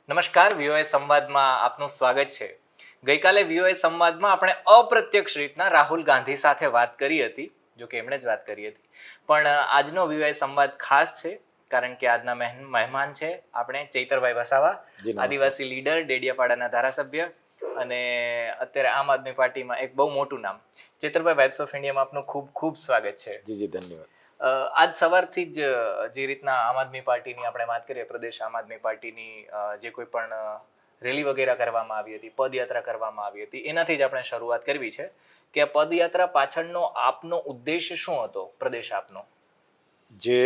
નમસ્કાર, વીઓએ સંવાદમાં આપનું સ્વાગત છે. ગઈકાલે વીઓએ સંવાદમાં આપણે અપ્રત્યક્ષ રીતના રાહુલ ગાંધી સાથે વાત કરી હતી, જો કે એમણે જ વાત કરી હતી. પણ આજનો વીઓએ સંવાદ ખાસ છે, કારણ કે આજના મહેમાન છે આપણે ચૈતરભાઈ વસાવા, આદિવાસી લીડર, ડેડિયાપાડાના ધારાસભ્ય અને અત્યારે આમ આદમી પાર્ટીમાં એક બહુ મોટું નામ. ચૈતરભાઈ, વાઇબ્સ ઓફ ઇન્ડિયામાં આપનું ખૂબ ખૂબ સ્વાગત છે. જી ધન્યવાદ. આજ સવારથી જ જે રીતના આમ આદમી પાર્ટીની આપણે વાત કરીએ, પ્રદેશ આમ આદમી પાર્ટીની જે કોઈ પણ રેલી વગેરે કરવામાં આવી હતી, પદયાત્રા કરવામાં આવી હતી, એનાથી જ આપણે શરૂઆત કરવી છે કે આ પદયાત્રા પાછળનો આપનો ઉદ્દેશ શું હતો, પ્રદેશ આપનો? જે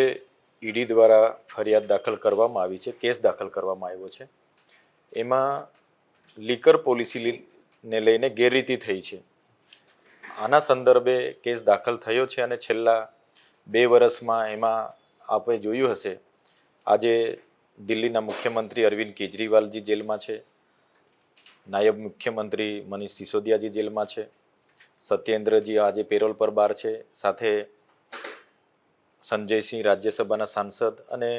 ઈડી દ્વારા ફરિયાદ દાખલ કરવામાં આવી છે, કેસ દાખલ કરવામાં આવ્યો છે, એમાં લીકર પોલિસીને લઈને ગેરરીતિ થઈ છે. આના સંદર્ભે કેસ દાખલ થયો છે અને છેલ્લા 2 વર્ષમાં એમાં આપણે જોયું હશે, આજે દિલ્હીના મુખ્યમંત્રી અરવિંદ કેજરીવાલજી જેલમાં છે, નાયબ મુખ્યમંત્રી મનીષ સિસોદિયાજી જેલમાં છે, સત્યેન્દ્રજી આજે પેરોલ પર બહાર છે, સાથે સંજયસિંહ રાજ્યસભાના સાંસદ અને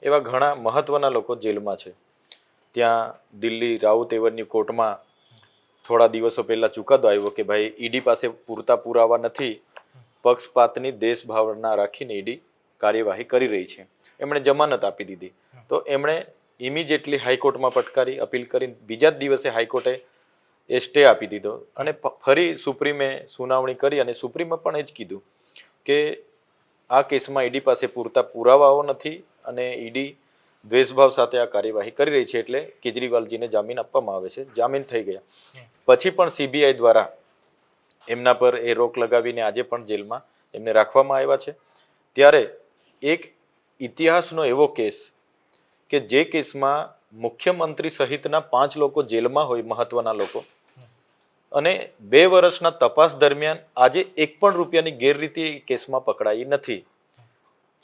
એવા ઘણા મહત્વના લોકો જેલમાં છે. ત્યાં દિલ્હી રાઉત એવન્યુ કોર્ટમાં થોડા દિવસો પહેલા ચુકાદો આવ્યો કે ભાઈ ઈડી પાસે પૂરતા પુરાવા નથી, પક્ષપાતની દેશભાવના રાખીને ઈડી કાર્યવાહી કરી રહી છે. એમણે જમાનત આપી દીધી, તો એમણે ઇમિડિયેટલી હાઈકોર્ટમાં ફટકારી, અપીલ કરી, બીજા જ દિવસે હાઈકોર્ટે એ સ્ટે આપી દીધો અને ફરી સુપ્રીમે સુનાવણી કરી અને સુપ્રીમે પણ એ જ કીધું કે આ કેસમાં ઈડી પાસે પૂરતા પુરાવાઓ નથી અને ઈડી દ્વેષભાવ સાથે આ કાર્યવાહી કરી રહી છે, એટલે કેજરીવાલજીને જામીન આપવામાં આવે છે. જામીન થઈ ગયા પછી પણ સીબીઆઈ દ્વારા એમના પર એ રોક લગાવીને આજે પણ જેલમાં એમને રાખવામાં આવ્યા છે. ત્યારે એક ઇતિહાસનો એવો કેસ કે જે કેસમાં મુખ્યમંત્રી સહિતના 5 લોકો જેલમાં હોય, મહત્વના લોકો, અને 2 વર્ષના તપાસ દરમિયાન આજે 1 પણ રૂપિયાની ગેરરીતિ કેસમાં પકડાઈ નથી.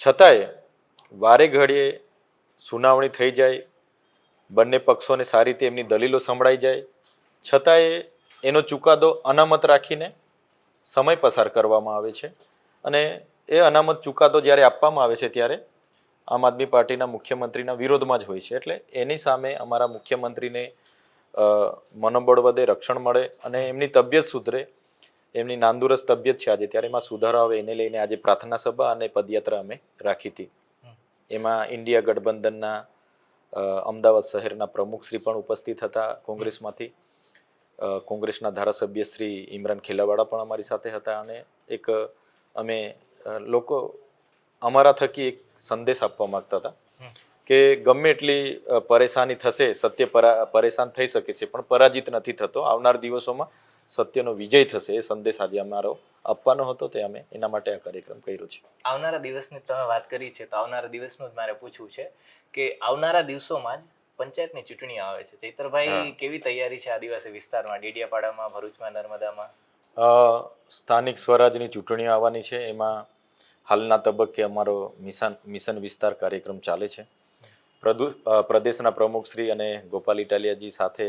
છતાંય વારે ઘડીએ સુનાવણી થઈ જાય, બંને પક્ષોને સારી રીતે એમની દલીલો સંભળાઈ જાય, છતાંય એનો ચુકાદો અનામત રાખીને સમય પસાર કરવામાં આવે છે. અને એ અનામત ચુકાદો જ્યારે આપવામાં આવે છે ત્યારે આમ આદમી પાર્ટીના મુખ્યમંત્રીના વિરોધમાં જ હોય છે. એટલે એની સામે અમારા મુખ્યમંત્રીને મનોબળ વધે, રક્ષણ મળે અને એમની તબિયત સુધરે. એમની નાંદુરસ્ત તબિયત છે આજે, ત્યારે એમાં સુધારો આવે એને લઈને આજે પ્રાર્થના સભા અને પદયાત્રા અમે રાખી હતી. એમાં ઇન્ડિયા ગઠબંધનના અમદાવાદ શહેરના પ્રમુખશ્રી પણ ઉપસ્થિત હતા કોંગ્રેસમાંથી, કોંગ્રેસના ધારાસભ્ય શ્રી ઇમરાન ખેલાવાળા પણ અમારી સાથે હતા. અને એક અમે લોકો અમારા થકી એક સંદેશ આપવા માંગતા હતા કે ગમે એટલી પરેશાની થશે, સત્ય પરેશાન થઈ શકે છે પણ પરાજિત નથી થતો. આવનાર દિવસોમાં સત્યનો વિજય થશે, એ સંદેશ આજે અમારો આપવાનો હતો, તે અમે એના માટે આ કાર્યક્રમ કર્યો છે. આવનારા દિવસની તમે વાત કરી છે, તો આવનારા દિવસનું જ મારે પૂછવું છે કે આવનારા દિવસોમાં જ પંચાયતની ચૂંટણી આવે છે. ચૈતરભાઈ, કેવી તૈયારી છે આદિવાસી વિસ્તારમાં, ડેડિયાપાડામાં, ભરૂચમાં, નર્મદામાં? સ્થાનિક સ્વરાજની ચૂંટણી આવવાની છે. એમાં હાલના તબક્કે અમારો મિશન વિસ્તાર કાર્યક્રમ ચાલે છે. પ્રદેશના પ્રમુખશ્રી અને ગોપાલ ઇટાલિયાજી સાથે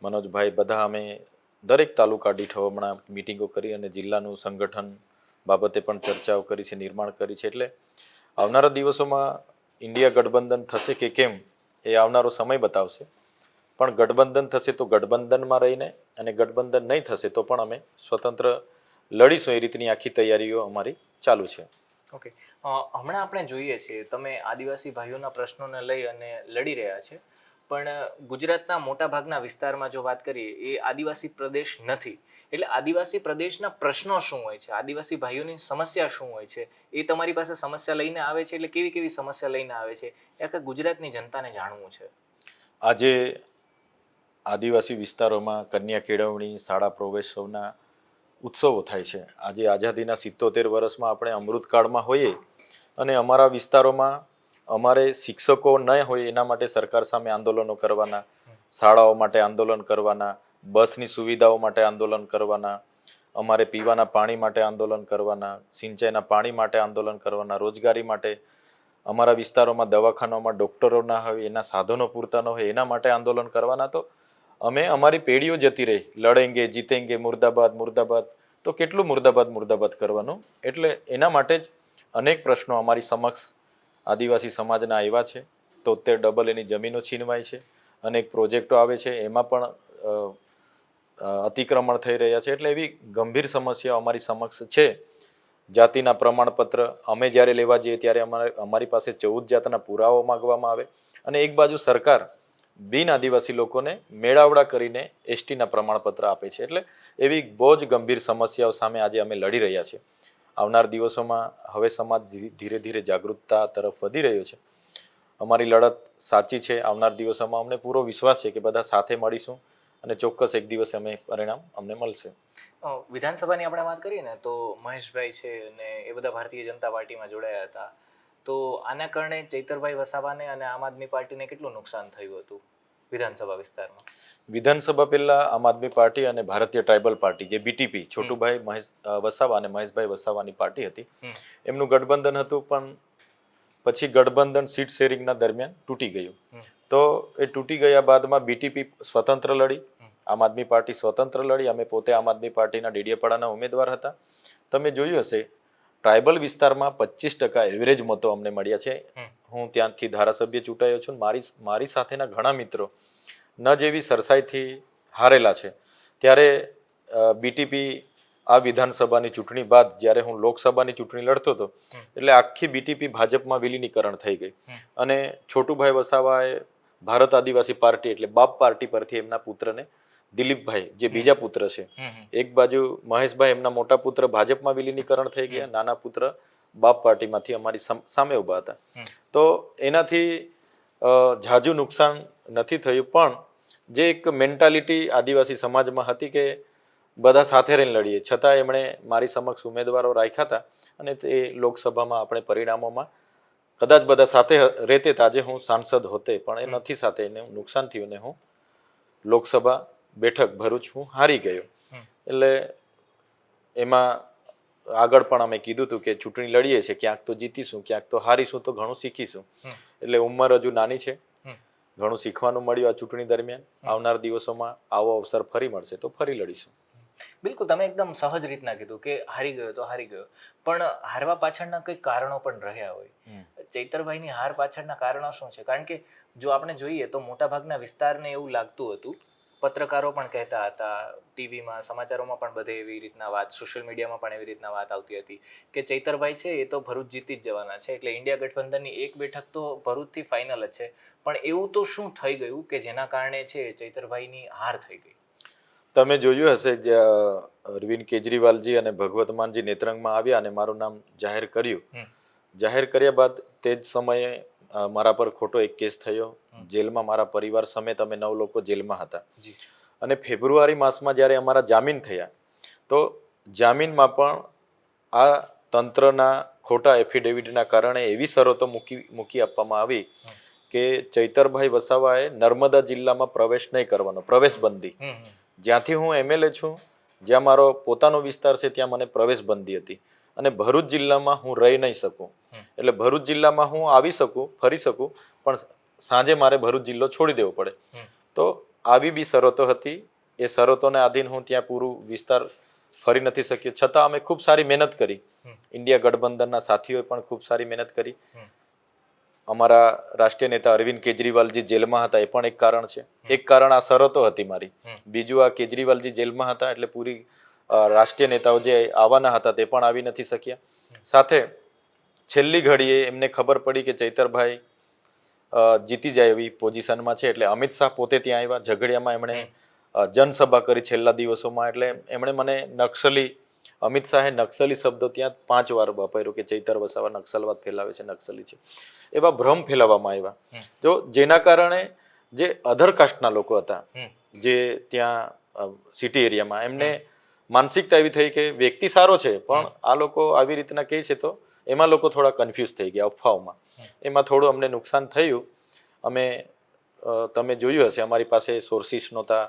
મનોજભાઈ બધા અમે દરેક તાલુકા દીઠ હમણાં મિટિંગો કરી અને જિલ્લાનું સંગઠન બાબતે પણ ચર્ચાઓ કરી છે, નિર્માણ કરી છે. એટલે આવનારા દિવસોમાં ઇન્ડિયા ગઠબંધન થશે કે કેમ એ આવનારો સમય બતાવશે. પણ ગઠબંધન થશે તો ગઠબંધનમાં રહીને, અને ગઠબંધન નહીં થશે તો પણ અમે સ્વતંત્ર લડીશું. એ રીતની આખી તૈયારીઓ અમારી ચાલુ છે. ઓકે, હમણાં આપણે જોઈએ છીએ તમે આદિવાસી ભાઈઓના પ્રશ્નોને લઈ અને લડી રહ્યા છે, પણ ગુજરાતના મોટા ભાગના વિસ્તારમાં જો વાત કરીએ એ આદિવાસી પ્રદેશ નથી. એટલે આદિવાસી પ્રદેશના પ્રશ્નો શું હોય છે, આદિવાસી ભાઈઓની સમસ્યા શું હોય છે, એ તમારી પાસે સમસ્યા લઈને આવે છે, એટલે કેવી કેવી સમસ્યા લઈને આવે છે, એ આખા ગુજરાતની જનતાને જાણવું છે. આજે આદિવાસી વિસ્તારોમાં કન્યા કેળવણી, શાળા પ્રવેશોના ઉત્સવો થાય છે. આજે આઝાદીના 77 વર્ષમાં આપણે અમૃતકાળમાં હોઈએ અને અમારા વિસ્તારોમાં અમારે શિક્ષકો ન હોય એના માટે સરકાર સામે આંદોલનો કરવાના, શાળાઓ માટે આંદોલન કરવાના, બસની સુવિધાઓ માટે આંદોલન કરવાના, અમારે પીવાના પાણી માટે આંદોલન કરવાના, સિંચાઈના પાણી માટે આંદોલન કરવાના, રોજગારી માટે, અમારા વિસ્તારોમાં દવાખાનાઓમાં ડૉક્ટરો ના હોય, એના સાધનો પૂરતા ન હોય એના માટે આંદોલન કરવાના. તો અમે અમારી પેઢીઓ જતી રહી, લડેંગે જીતેંગે મુર્દાબાદ મુર્દાબાદ, તો કેટલું મુર્દાબાદ મુર્દાબાદ કરવાનું. એટલે એના માટે જ અનેક પ્રશ્નો અમારી સમક્ષ આદિવાસી સમાજના આવ્યા છે. ડબલ એની જમીનો છીનવાય છે, અનેક પ્રોજેક્ટો આવે છે એમાં પણ અતિક્રમણ થઈ રહ્યા છે. એટલે એવી ગંભીર સમસ્યાઓ અમારી સમક્ષ છે. જાતિના પ્રમાણપત્ર અમે જ્યારે લેવા જઈએ ત્યારે અમારી પાસે 14 જાતના પુરાવો માંગવામાં આવે, અને એક બાજુ સરકાર બિન આદિવાસી લોકોને મેળાવડા કરીને એસટીના પ્રમાણપત્ર આપે છે. એટલે એવી બહુ જ ગંભીર સમસ્યાઓ સામે આજે અમે લડી રહ્યા છીએ. આવનાર દિવસોમાં હવે સમાજ ધીરે ધીરે જાગૃતતા તરફ વધી રહ્યો છે. અમારી લડત સાચી છે. આવનાર દિવસોમાં અમને પૂરો વિશ્વાસ છે કે બધા સાથે મળીશું અને ચોક્કસ એક દિવસે પરિણામ અમને મળશે. વિધાનસભાની આપણે વાત કરીએ ને તો મહેશભાઈ છે અને એ બધા ભારતીય જનતા પાર્ટીમાં જોડાયા હતા, તો આના કારણે ચૈતરભાઈ વસાવાને અને આમ આદમી પાર્ટીને કેટલું નુકસાન થયું હતું વિધાનસભા વિસ્તારમાં? વિધાનસભા પહેલા આમ આદમી પાર્ટી અને ભારતીય ટ્રાઇબલ પાર્ટી જે બીટીપી, છોટુભાઈ વસાવા અને મહેશભાઈ વસાવાની પાર્ટી હતી, એમનું ગઠબંધન હતું. પણ પછી ગઠબંધન સીટ શેરિંગના દરમિયાન તૂટી ગયું. તો એ તૂટી ગયા બાદમાં બીટીપી સ્વતંત્ર લડી, આમ આદમી પાર્ટી સ્વતંત્ર લડી. અમે પોતે આમ આદમી પાર્ટીના ડેડિયાપાડાના ઉમેદવાર હતા. તમે જોયું હશે ટ્રાઇબલ વિસ્તારમાં 25% એવરેજ મતો અમને મળ્યા છે. હું ત્યાંથી ધારાસભ્ય ચૂંટાયો છું. મારી સાથેના ઘણા મિત્રો ન જેવી સરસાઈથી હારેલા છે. ત્યારે બીટીપી આ વિધાનસભાની ચૂંટણી બાદ જ્યારે હું લોકસભાની ચૂંટણી લડતો હતો એટલે આખી બીટીપી ભાજપમાં વિલીનીકરણ થઈ ગઈ, અને છોટુભાઈ વસાવાએ ભારત આદિવાસી પાર્ટી એટલે બાપ પાર્ટી પરથી એમના પુત્રને દિલીપભાઈ જે બીજા પુત્ર છે, એક બાજુ મહેશભાઈ એમના મોટા પુત્ર ભાજપમાં વિલીનીકરણ થઈ ગયા, નાના પુત્ર બાપ પાર્ટીમાંથી અમારી સામે ઉભા હતા. તો એનાથી ઝાઝું નુકસાન નથી થયું, પણ જે એક મેન્ટાલિટી આદિવાસી સમાજમાં હતી કે બધા સાથે રહીને લડીએ, છતાં એમણે મારી સમક્ષ ઉમેદવારો રાખ્યા હતા, અને તે લોકસભામાં આપણે પરિણામોમાં કદાચ બધા સાથે રહેતે તો આજે હું સાંસદ હોતે, પણ એ નથી સાથે, એને નુકસાન થયું ને હું લોકસભા બેઠક ભરૂચ હું હારી ગયો. એટલે એમાં આગળ પણ અમે કીધું હતું કે ચૂંટણી લડીએ છીએ, ક્યાંક તો જીતીશું, ક્યાંક તો હારીશું, તો ઘણું શીખીશું. એટલે ઉંમર હજુ નાની છે, ઘણું શીખવાનું મળ્યું આ ચૂંટણી દરમિયાન. આવનાર દિવસોમાં આવો અવસર ફરી મળશે તો ફરી લડીશું. બિલકુલ, તમે એકદમ સહજ રીતના કીધું કે હારી ગયો તો હારી ગયો, પણ હારવા પાછળના કંઈક કારણો પણ રહ્યા હોય. ચૈતરભાઈની હાર પાછળના કારણો શું છે? કારણ કે જો આપણે જોઈએ તો મોટાભાગના વિસ્તારને એવું લાગતું હતું, પત્રકારો પણ કહેતા હતા, ટીવીમાં સમાચારોમાં પણ બધે એવી રીતના વાત, સોશિયલ મીડિયામાં પણ એવી રીતના વાત આવતી હતી કે ચૈતરભાઈ છે એ તો ભરૂચ જીતી જ જવાના છે, એટલે ઇન્ડિયા ગઠબંધનની એક બેઠક તો ભરૂચથી ફાઇનલ જ છે. પણ એવું તો શું થઈ ગયું કે જેના કારણે છે ચૈતરભાઈની હાર થઈ ગઈ? તમે જોયું હશે કે અરવિંદ કેજરીવાલજી અને ભગવત માનજી નેત્રંગમાં આવ્યા અને મારું નામ જાહેર કર્યું. જાહેર કર્યા બાદ તે જ સમયે મારા પર ખોટો એક કેસ થયો. જેલમાં મારા પરિવાર સમેત અમે 9 લોકો જેલમાં હતા. અને ફેબ્રુઆરી માસમાં જ્યારે અમારા જામીન થયા તો જામીનમાં પણ આ તંત્રના ખોટા એફિડેવિટના કારણે એવી શરતો મૂકી આપવામાં આવી કે ચૈતરભાઈ વસાવાએ નર્મદા જિલ્લામાં પ્રવેશ નહીં કરવાનો, પ્રવેશબંધી. જ્યાંથી હું એમએલએ છું, જ્યાં મારો પોતાનો વિસ્તાર છે, ત્યાં મને પ્રવેશબંધી હતી, અને ભરૂચ જિલ્લામાં હું રહી નહીં શકું. એટલે ભરૂચ જિલ્લામાં હું આવી શકું, ફરી શકું, પણ સાંજે મારે ભરૂચ જિલ્લો છોડી દેવો પડે. તો આવી બી શરતો હતી. એ શરતોને આધીન હું ત્યાં પૂરું વિસ્તાર ફરી નથી શક્યો. છતાં અમે ખૂબ સારી મહેનત કરી. ઇન્ડિયા ગઠબંધનના સાથીઓએ પણ ખૂબ સારી મહેનત કરી. અમારા રાષ્ટ્રીય નેતા અરવિંદ કેજરીવાલજી જેલમાં હતા, એ પણ એક કારણ છે. એક કારણ આ શરતો હતી મારી. બીજું આ કેજરીવાલજી જેલમાં હતા એટલે પૂરી રાષ્ટ્રીય નેતાઓ જે આવવાના હતા તે પણ આવી નથી શક્યા. સાથે છેલ્લી ઘડીએ એમને ખબર પડી કે ચૈતરભાઈ જીતી જાય એવી પોઝિશનમાં છે, એટલે અમિત શાહ પોતે ત્યાં આવ્યા. ઝઘડિયામાં એમણે જનસભા કરી છેલ્લા દિવસોમાં. એટલે એમણે મને અમિત શાહે નક્સલી શબ્દો ત્યાં 5 વાર વાપર્યો કે ચૈતર વસાવા નક્સલવાદ ફેલાવે છે, નક્સલી છે, એવા ભ્રમ ફેલાવવામાં આવ્યા. જો જેના કારણે જે અધર કાસ્ટના લોકો હતા જે ત્યાં સિટી એરિયામાં, એમને માનસિકતા એવી થઈ કે વ્યક્તિ સારો છે પણ આ લોકો આવી રીતના કહે છે, તો એમાં લોકો થોડા કન્ફ્યુઝ થઈ ગયા અફવાઓમાં. એમાં થોડું અમને નુકસાન થયું. તમે જોયું હશે અમારી પાસે સોર્સિસ નહોતા,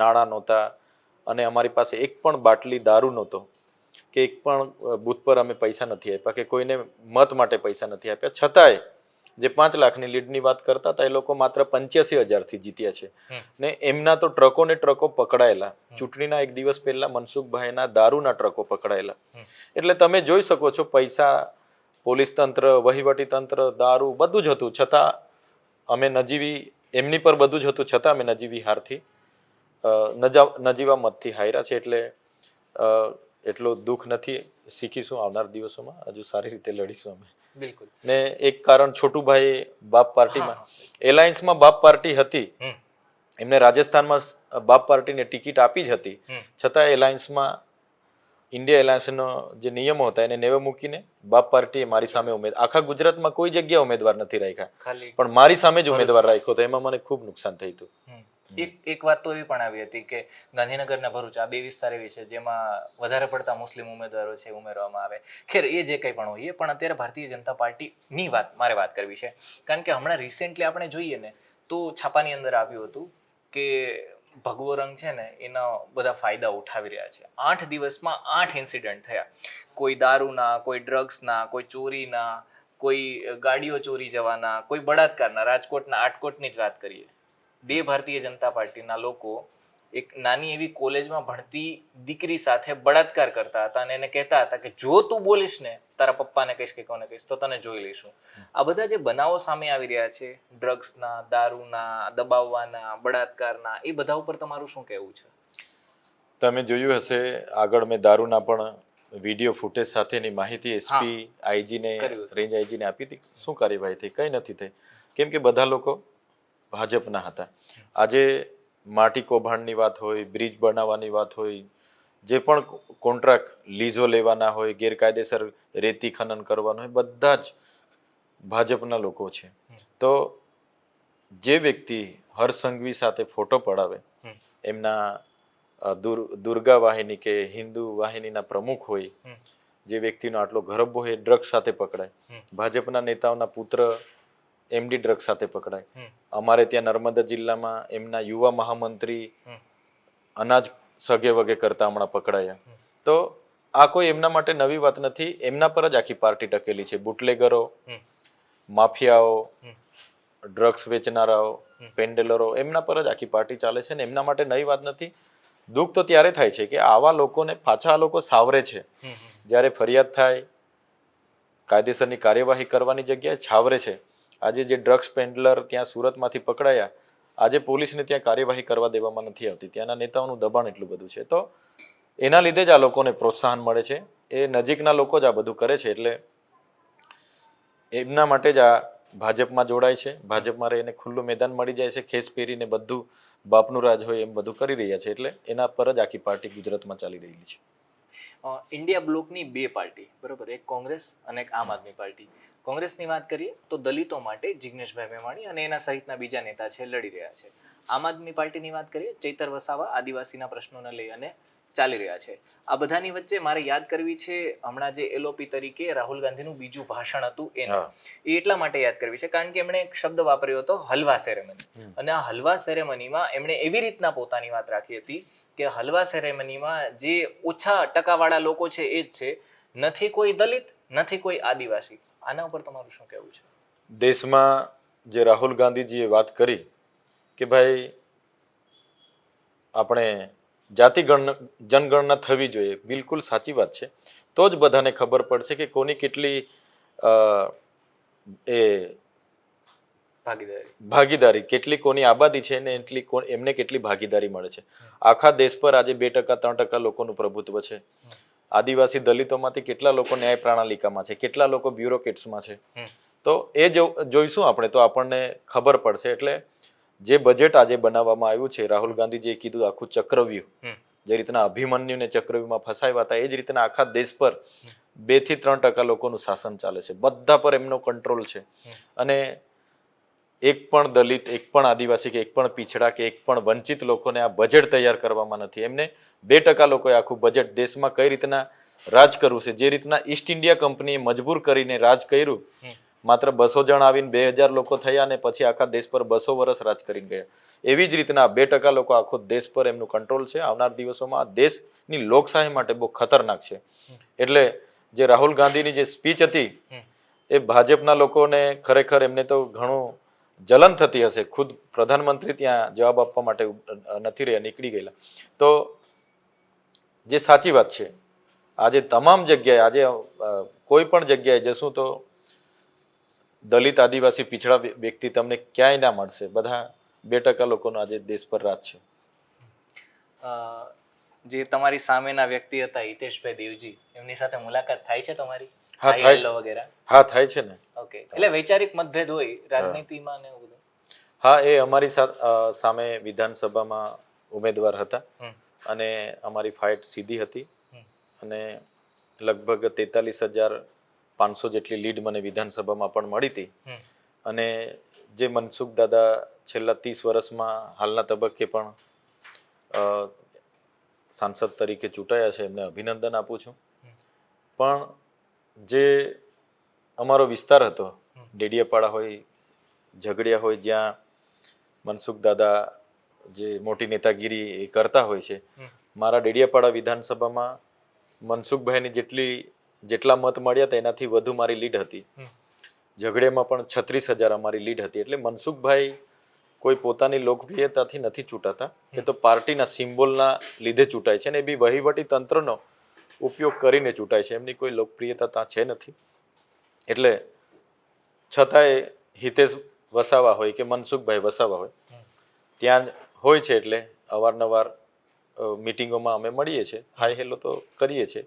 નાણાં નહોતા, અને અમારી પાસે એક પણ બાટલી દારૂ નહોતો, કે એક પણ બૂથ પર અમે પૈસા નથી આપ્યા, કે કોઈને મત માટે પૈસા નથી આપ્યા. છતાંય જે 5 લાખની લીડની વાત કરતા હતા એ લોકો માત્ર 85,000થી જીત્યા છે. ને એમના તો ટ્રકો ને ટ્રકો પકડાયેલા. ચૂંટણીના એક દિવસ પહેલા મનસુખભાઈના દારૂના ટ્રકો પકડાયેલા. એટલે તમે જોઈ શકો છો, પૈસા, પોલીસ તંત્ર, વહીવટી તંત્ર, દારૂ બધું જ હતું, છતાં અમે નજીવી એમની પર બધું જ હતું છતાં અમે નજીવી હારથી નજીવા મતથી હાર્યા છે. એટલે એટલું દુઃખ નથી. શીખીશું આવનાર દિવસોમાં, હજુ સારી રીતે લડીશું અમે. બિલકુલ. ને એક કારણ છોટુભાઈ બાપ પાર્ટીમાં એલાયન્સમાં બાપ પાર્ટી હતી, એમને રાજસ્થાનમાં બાપ પાર્ટીને ટિકિટ આપી જ હતી, છતાં એલાયન્સમાં ઇન્ડિયા એલાયન્સનો જે નિયમો હતા એને નેવે મૂકીને બાપ પાર્ટીએ મારી સામે આખા ગુજરાતમાં કોઈ જગ્યા ઉમેદવાર નથી રાખ્યા, પણ મારી સામે જ ઉમેદવાર રાખ્યો હતો. એમાં મને ખૂબ નુકસાન થયું હતું. એક વાત તો એવી પણ આવી હતી કે ગાંધીનગરના ભરૂચ આ બે વિસ્તાર એવી છે જેમાં વધારે પડતા મુસ્લિમ ઉમેદવારો છે ઉમેરવામાં આવે. ખેર એ જે કંઈ પણ હોય, પણ અત્યારે ભારતીય જનતા પાર્ટીની મારે વાત કરવી છે. કારણ કે હમણાં રિસેન્ટલી આપણે જોઈએ ને તો છાપાની અંદર આવ્યું હતું કે ભગવો રંગ છે ને એના બધા ફાયદા ઉઠાવી રહ્યા છે. 8 દિવસમાં 8 ઇન્સિડન્ટ થયા. કોઈ દારૂના, કોઈ ડ્રગ્સના, કોઈ ચોરીના, કોઈ ગાડીઓ ચોરી જવાના, કોઈ બળાત્કારના. રાજકોટના આટકોટની જ વાત કરીએ, 2 ભારતીય જનતા પાર્ટીના લોકો એક નાની એવી કોલેજમાં ભણતી દીકરી સાથે બળાત્કાર કરતા હતા અને એને કહેતા હતા કે જો તું બોલીશ ને તારા પપ્પાને કહીશ કે કોને કહીશ તો તને જોઈ લઈશું. આ બધા જે બનાવો સામે આવી રહ્યા છે, ડ્રગ્સના, દારૂના, દબાવવાના, બળાત્કારના, એ બધા ઉપર તમારું શું કહેવું છે? તમે જોયું હશે આગળ મેં દારૂના પણ વિડીયો ફૂટેજ સાથેની માહિતી એસપી આઈજીને રેન્જ આઈજીને આપી હતી. શું કાર્યવાહી થઈ? કંઈ નથી થઈ, કેમ કે બધા લોકો ભાજપના હતા. આજે માટી કૌભાંડની વાત હોય, બ્રિજ બનાવવાની વાત હોય, જે પણ કોન્ટ્રાક્ટ લીઝો લેવાના હોય, ગેરકાયદેસર રેતી ખનન કરવાનું હોય, બધા જ ભાજપના લોકો છે. તો જે વ્યક્તિ હરસંઘવી સાથે ફોટો પડાવે, એમના દુર્ગા વાહિની કે હિન્દુ વાહિનીના પ્રમુખ હોય, જે વ્યક્તિનો આટલો ગરબ હોય, ડ્રગ્સ સાથે પકડાય. ભાજપના નેતાઓના પુત્ર એમડી ડ્રગ્સ સાથે પકડાય. અમારે ત્યાં નર્મદા જિલ્લામાં એમના યુવા મહામંત્રી અનાજ સગે વગે કરતા હમણાં પકડાયા. તો આ કોઈ એમના માટે નવી વાત નથી, એમના પર જ આખી પાર્ટી ટકેલી છે. બુટલેગરો, માફિયાઓ, ડ્રગ્સ વેચનારાઓ, પેન્ડલરો, એમના પર જ આખી પાર્ટી ચાલે છે ને એમના માટે નવી વાત નથી. દુઃખ તો ત્યારે થાય છે કે આવા લોકોને પાછા આ લોકો સાવરે છે. જ્યારે ફરિયાદ થાય, કાયદેસરની કાર્યવાહી કરવાની જગ્યાએ છાવરે છે. આજે જે ડ્રગ્સ પેન્ડલર ત્યાં સુરતમાંથી પકડાયા, આજે પોલીસને ત્યાં કાર્યવાહી કરવા દેવામાં નથી આવતી. ત્યાંના નેતાઓનું દબાણ એટલું બધું છે. તો એના લીધે જ આ લોકોને પ્રોત્સાહન મળે છે. એ નજીકના લોકો જ આ બધું કરે છે. એટલે એમના માટે જ આ ભાજપમાં જોડાય છે. ભાજપમાં રહીને ખુલ્લું મેદાન મળી જાય છે. ખેસ પહેરીને બધું બાપનું રાજ હોય એમ બધું કરી રહ્યા છે. એટલે એના પર જ આખી પાર્ટી ગુજરાતમાં ચાલી રહી છે. ઇન્ડિયા બ્લોકની 2 પાર્ટી, બરોબર, એક કોંગ્રેસ અને એક આમ આદમી પાર્ટી. કોંગ્રેસની વાત કરીએ તો દલિતો માટે જિગ્નેશભાઈ મેવાણી અને એના સહિતના બીજા નેતા છે લડી રહ્યા છે. આમ આદમી પાર્ટીની વાત કરીએ, ચૈતર વસાવા આદિવાસીના પ્રશ્નોને લઈ અને ચાલી રહ્યા છે. આ બધાની વચ્ચે મારે યાદ કરવી છે હમણાં જે એલઓપી તરીકે રાહુલ ગાંધીનું બીજું ભાષણ હતું એ એટલા માટે યાદ કરવી છે કારણ કે એમણે એક શબ્દ વાપર્યો હતો, હલવા સેરેમની. અને આ હલવા સેરેમનીમાં એમણે એવી રીતના પોતાની વાત રાખી હતી કે હલવા સેરેમનીમાં જે ઓછા ટકાવાળા લોકો છે એ જ છે, નથી કોઈ દલિત, નથી કોઈ આદિવાસી. આના ઉપર તમારું શું કહેવું છે? દેશમાં જે રાહુલ ગાંધીજીએ વાત કરી કે ભાઈ આપણે જાતિ જનગણના થવી જોઈએ, બિલકુલ સાચી વાત છે. તો જ બધાને ખબર પડશે કે કોની કેટલી એ ભાગીદારી, કેટલી કોની આબાદી છે ને એમને કેટલી ભાગીદારી મળે છે. આખા દેશ પર આજે 2%, 3% લોકોનું પ્રભુત્વ છે. આદિવાસી દલિતોમાંથી કેટલા લોકો ન્યાય પ્રણાલિકામાં છે, કેટલા લોકો બ્યુરોક્રેટ્સમાં છે. તો એ જોઈશું આપણે તો આપણને ખબર પડશે. એટલે જે બજેટ આજે બનાવવામાં આવ્યું છે, રાહુલ ગાંધીજીએ કીધું આખું ચક્રવ્યૂહ, જે રીતના અભિમન્યુને ચક્રવ્યૂહમાં ફસાવ્યા હતા, એ જ રીતના આખા દેશ પર 2 થી 3% લોકોનું શાસન ચાલે છે. બધા પર એમનો કંટ્રોલ છે. અને એક પણ દલિત, એક પણ આદિવાસી કે એક પણ પીછડા કે એક પણ વંચિત લોકોને આ બજેટ તૈયાર કરવામાં નથી. એમને 2% લોકોએ આખું બજેટ દેશમાં કઈ રીતના રાજ કરવું છે, જે રીતના ઈસ્ટ ઇન્ડિયા કંપનીએ મજબૂર કરીને રાજ કર્યું, માત્ર 200 જણ આવીને 2000 લોકો થયા અને પછી આખા દેશ પર 200 વર્ષ રાજ કરીને ગયા. એવી જ રીતના 2% લોકો આખો દેશ પર એમનું કંટ્રોલ છે. આવનાર દિવસોમાં દેશની લોકશાહી માટે બહુ ખતરનાક છે. એટલે જે રાહુલ ગાંધીની જે સ્પીચ હતી એ ભાજપના લોકોને ખરેખર એમને તો ઘણું જલન થતી હશે. ખુદ પ્રધાનમંત્રી ત્યાં જવાબ આપવા માટે નથી રહ્યા, નીકળી ગયેલા. તો જે સાચી વાત છે, આજે તમામ જગ્યાએ, આજે કોઈ પણ જગ્યાએ જશું તો દલિત આદિવાસી પીછડા વ્યક્તિ તમને ક્યાંય ના મળશે. બધા 2% લોકોનો આજે દેશ પર રાજ છે. જે તમારી સામેના વ્યક્તિ હતા હિતેશભાઈ દેવજી, એમની સાથે મુલાકાત થાય છે તમારી? હા, Hi, થાય. hello વગેરે? હા, થાય છે ને. ઓકે, એટલે વૈચારિક મતભેદ હોય રાજનીતિમાં ને એવું બધું? હા, એ અમારી સામે વિધાનસભામાં ઉમેદવાર હતા અને અમારી ફાઇટ સીધી હતી અને લગભગ 43,500 જેટલી લીડ મને વિધાનસભામાં પણ મળી હતી. અને જે મનસુખ દાદા છેલ્લા 30 વર્ષમાં હાલના તબક્કે પણ સાંસદ તરીકે ચૂંટાયા છે, એમને અભિનંદન આપું છું. પણ જે અમારો વિસ્તાર હતો, ડેડિયાપાડા હોય, ઝઘડિયા હોય, જ્યાં મનસુખ દાદા જે મોટી નેતાગીરી એ કરતા હોય છે, મારા ડેડિયાપાડા વિધાનસભામાં મનસુખભાઈની જેટલા મત મળ્યા હતા એનાથી વધુ મારી લીડ હતી. ઝઘડિયામાં પણ 36,000 અમારી લીડ હતી. એટલે મનસુખભાઈ કોઈ પોતાની લોકપ્રિયતાથી નથી ચૂંટાતા, એ તો પાર્ટીના સિમ્બોલના લીધે ચૂંટાય છે, અને એ બી વહીવટી તંત્રનો ઉપયોગ કરીને ચૂંટાય છે. એમની કોઈ લોકપ્રિયતા ત્યાં છે નથી. એટલે છતાંય હિતેશ વસાવા હોય કે મનસુખભાઈ વસાવા હોય, ત્યાં હોય છે. એટલે અવારનવાર મિટિંગોમાં અમે મળીએ છીએ, હાય હેલો તો કરીએ છીએ.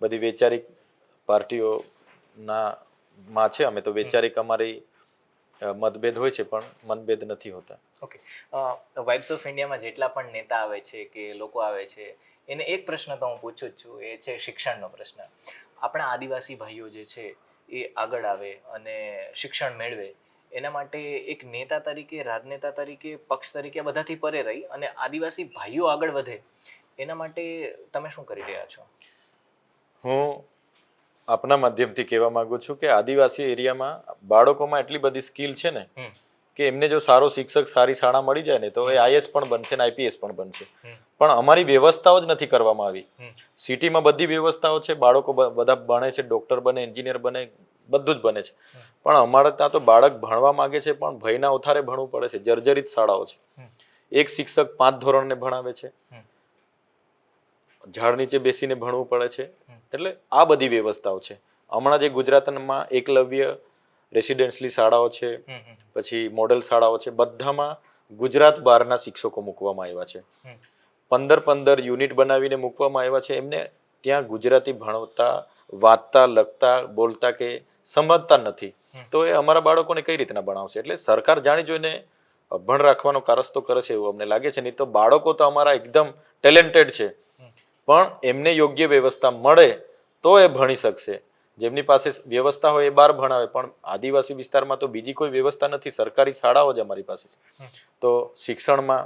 બધી વૈચારિક પાર્ટીઓના માં છે અમે તો, વૈચારિક અમારી મતભેદ હોય છે પણ મનભેદ નથી હોતા. ઓકે, વાઇબ્સ ઓફ ઇન્ડિયામાં જેટલા પણ નેતા આવે છે કે લોકો આવે છે, એને એક પ્રશ્ન તો હું પૂછું જ છું, એ છે શિક્ષણનો પ્રશ્ન. આપણા આદિવાસી ભાઈઓ જે છે એ આગળ આવે અને શિક્ષણ મેળવે, એના માટે એક નેતા તરીકે, રાજનેતા તરીકે, પક્ષ તરીકે બધાથી પરે રહી અને આદિવાસી ભાઈઓ આગળ વધે એના માટે તમે શું કરી રહ્યા છો? હું આપના માધ્યમથી કહેવા માંગુ છું કે આદિવાસી એરિયામાં બાળકોમાં એટલી બધી સ્કિલ છે ને કે એમને જો સારો શિક્ષક, સારી શાળા મળી જાય ને તો એ આઈએસ પણ બનશે ને આઈપીએસ પણ બનશે. પણ અમારી વ્યવસ્થાઓ જ નથી કરવામાં આવી. સિટીમાં બધી વ્યવસ્થાઓ છે, બાળકો બધા ભણે છે, ડોક્ટર બને, એન્જિનિયર બને, બધું જ બને છે. પણ અમારે ત્યાં તો બાળક ભણવા માંગે છે પણ ભયના ઓથારે ભણવું પડે છે. જર્જરિત શાળાઓ છે. એક શિક્ષક 5 ધોરણને ભણાવે છે, ઝાડ નીચે બેસીને ભણવું પડે છે. એટલે આ બધી વ્યવસ્થાઓ છે. હમણાં જે ગુજરાતમાં એકલવ્ય રેસિડેન્શિયલ શાળાઓ છે, પછી મોડેલ શાળાઓ છે, બધામાં ગુજરાત બહારના શિક્ષકો મૂકવામાં આવ્યા છે. 15 યુનિટ બનાવીને મૂકવામાં આવ્યા છે. એમને ત્યાં ગુજરાતી ભણતા, વાંચતા, લખતા, બોલતા કે સમજતા નથી, તો એ અમારા બાળકોને કઈ રીતના ભણાવશે? એટલે સરકાર જાણી જોઈને અભણ રાખવાનો કારસ્તો કરે છે એવું અમને લાગે છે. નહીં તો બાળકો તો અમારા એકદમ ટેલેન્ટેડ છે, પણ એમને યોગ્ય વ્યવસ્થા મળે તો એ ભણી શકશે. જેમની પાસે વ્યવસ્થા હોય એ બહાર ભણાવે, પણ આદિવાસી વિસ્તારમાં તો બીજી કોઈ વ્યવસ્થા નથી. સરકારી શાળાઓ જ અમારી પાસે છે. તો શિક્ષણમાં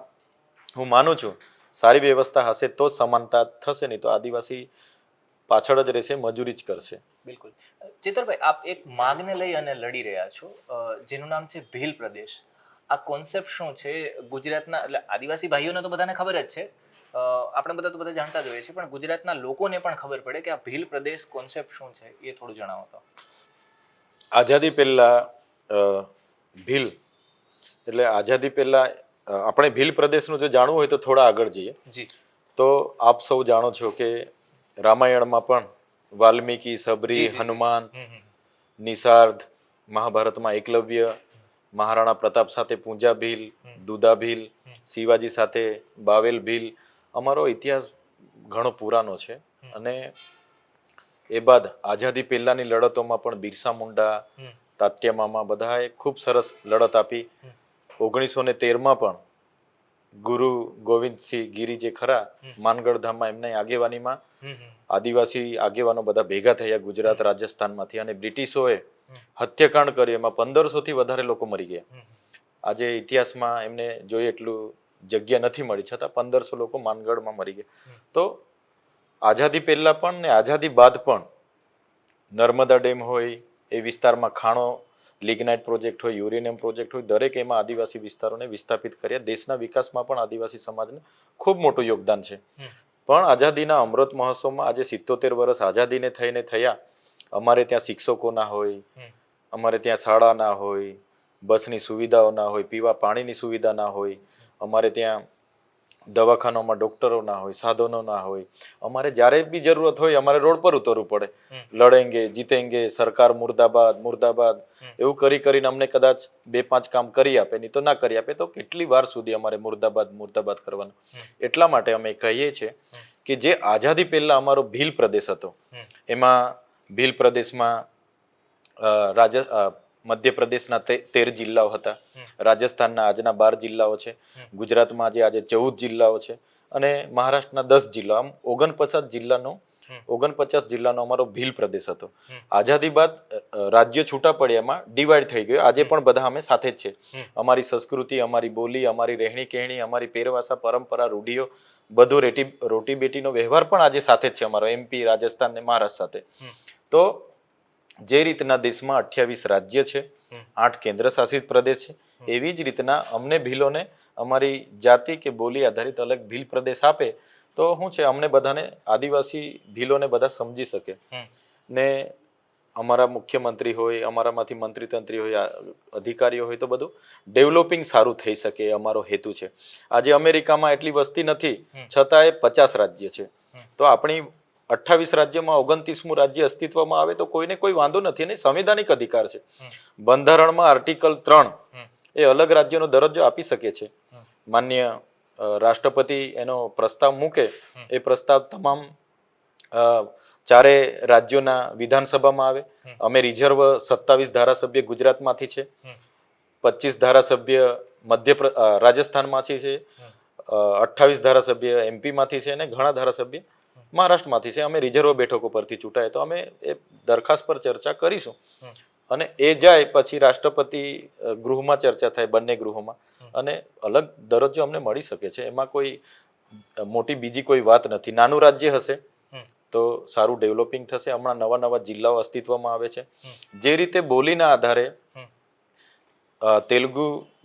હું માનું છું સારી વ્યવસ્થા હશે તો સમાનતા થશે, નહીં તો આદિવાસી પાછળ જ રહેશે, મજૂરી જ કરશે. બિલકુલ. ચેતરભાઈ, આપ એક માગને લઈ અને લડી રહ્યા છો, જેનું નામ છે ભીલ પ્રદેશ. આ કોન્સેપ્ટ શું છે? ગુજરાતના એટલે આદિવાસી ભાઈઓને તો બધાને ખબર જ છે, આપણે બધા તો બધા જાણતા જ હોઈએ છીએ, પણ ગુજરાતના લોકોને પણ ખબર પડે કે આ ભીલ પ્રદેશ કોન્સેપ્ટ શું છે, એ થોડું જણાવો તો. આઝાદી પહેલા ભીલ એટલે આઝાદી પહેલા આપણે ભીલ પ્રદેશનું જો જાણવું હોય તો થોડા આગળ જઈએ. જી. તો આપ સૌ જાણો છો કે રામાયણમાં પણ વાલ્મીકી, સબરી, હનુમાન, નિષાર્ધ, મહાભારતમાં એકલવ્ય, મહારાણા પ્રતાપ સાથે પૂંજા ભીલ, દુધા ભીલ, શિવાજી સાથે બાવેલ ભીલ. અમારો ઇતિહાસ ઘણો પુરાનો છે. અને એ બાદ આઝાદી પહેલાની લડતોમાં પણ બિરસા મુંડા, તાત્યા મામા બધાએ ખૂબ સરસ લડત આપી. 1913માં પણ ગુરુ ગોવિંદસિંહ ગીરી જે ખરા, માનગઢ ધામમાં એમની આગેવાનીમાં આદિવાસી આગેવાનો બધા ભેગા થયા ગુજરાત, રાજસ્થાનમાંથી, અને બ્રિટિશોએ હત્યાકાંડ કર્યું. એમાં 1500 થી વધારે લોકો મરી ગયા. આજે ઇતિહાસમાં એમને જોઈએ એટલું જગ્યા નથી મળી, છતાં 1500 લોકો માનગઢમાં મરી ગયા. તો આઝાદી પહેલા પણ ને આઝાદી બાદ પણ નર્મદા ડેમ હોય, એ વિસ્તારમાં ખાણો, લિગ્નાઇટ પ્રોજેક્ટ હોય, યુરેનિયમ પ્રોજેક્ટ હોય, દરેક એમાં આદિવાસી વિસ્તારોને વિસ્થાપિત કર્યા. દેશના વિકાસમાં પણ આદિવાસી સમાજને ખૂબ મોટું યોગદાન છે. પણ આઝાદીના અમૃત મહોત્સવમાં આજે 77 વર્ષ આઝાદીને થઈને થયા, અમારે ત્યાં શિક્ષકો ના હોય, અમારે ત્યાં શાળા ના હોય, બસની સુવિધાઓ ના હોય, પીવા પાણીની સુવિધા ના હોય, અમારે ત્યાં દવાખાનામાં ડોક્ટરો ના હોય, સાધનો ના હોય, અમારે જ્યારે બી જરૂરત હોય અમારે રોડ પર ઉતરવું પડે. લડેંગે જીતેંગે, સરકાર મુર્દાબાદ મુર્દાબાદ એવું કરી કરીને અમને કદાચ 2-5 કામ કરી આપે, નહીં તો ના કરી આપે, તો કેટલી વાર સુધી અમારે મુર્દાબાદ મુર્દાબાદ કરવાનું. એટલા માટે અમે કહીએ છીએ કે જે આઝાદી પહેલા અમારો ભીલ પ્રદેશ હતો, એમાં ભીલ પ્રદેશમાં મધ્યપ્રદેશના 13 જિલ્લાઓ હતા, રાજસ્થાનના આજના 12 જિલ્લાઓ છે, ગુજરાતમાં આજે 14 જિલ્લાઓ છે, અને મહારાષ્ટ્રના 10 જિલ્લા, આમ 49 જિલ્લાનો અમારો ભીલ પ્રદેશ હતો. આઝાદી બાદ રાજ્ય છૂટા પડ્યા, એમાં ડિવાઈડ થઈ ગયો. આજે પણ બધા અમે સાથે જ છે. અમારી સંસ્કૃતિ, અમારી બોલી, અમારી રહેણી કહેણી, અમારી પહેરવાસા, પરંપરા, રૂઢિઓ, બધું રોટી બેટીનો વ્યવહાર પણ આજે સાથે જ છે અમારો, એમપી, રાજસ્થાન ને મહારાષ્ટ્ર સાથે. તો જે રીતના દેશમાં 28 રાજ્ય છે, 8 કેન્દ્ર શાસિત પ્રદેશ છે, એવી જ રીતના અમને ભીલોને અમારી જાતિ કે બોલી આધારિત અલગ ભીલ પ્રદેશ આપે તો શું છે, અમને બધાને આદિવાસી ભીલોને બધા સમજી શકે. ને અમારા મુખ્યમંત્રી હોય, અમારામાંથી મંત્રી તંત્રી હોય, અધિકારીઓ હોય, તો બધું ડેવલપિંગ સારું થઈ શકે એ અમારો હેતુ છે. આજે અમેરિકામાં એટલી વસ્તી નથી, છતાંય 50 રાજ્ય છે. તો આપણી 28 રાજ્યમાં 29મું રાજ્ય અસ્તિત્વમાં આવે તો કોઈને કોઈ વાંધો નથી, અને સંવિધાનિક અધિકાર છે. બંધારણમાં આર્ટિકલ 3 એ અલગ રાજ્યનો દરજ્જો આપી શકે છે. માન્ય રાષ્ટ્રપતિ એનો પ્રસ્તાવ મૂકે, એ પ્રસ્તાવ તમામ 4 રાજ્યોના વિધાનસભામાં આવે. અમે રિઝર્વ 27 ધારાસભ્ય ગુજરાતમાંથી છે, 25 ધારાસભ્ય રાજસ્થાનમાંથી છે, 28 ધારાસભ્ય એમપીમાંથી છે, અને ઘણા ધારાસભ્ય મહારાષ્ટ્રમાંથી છે. અમે રિઝર્વ બેઠકો પરથી ચૂંટાય તો અમે એ દરખાસ્ત પર ચર્ચા કરીશું, અને એ જાય પછી રાષ્ટ્રપતિ ગૃહમાં ચર્ચા થાય, બંને ગૃહોમાં, અને અલગ દરજ્જો અમને મળી શકે છે. એમાં કોઈ મોટી બીજી કોઈ વાત નથી. નાનું રાજ્ય હશે તો સારું ડેવલપિંગ થશે. હમણાં નવા નવા જિલ્લાઓ અસ્તિત્વમાં આવે છે. જે રીતે બોલીના આધારે તેલુગુ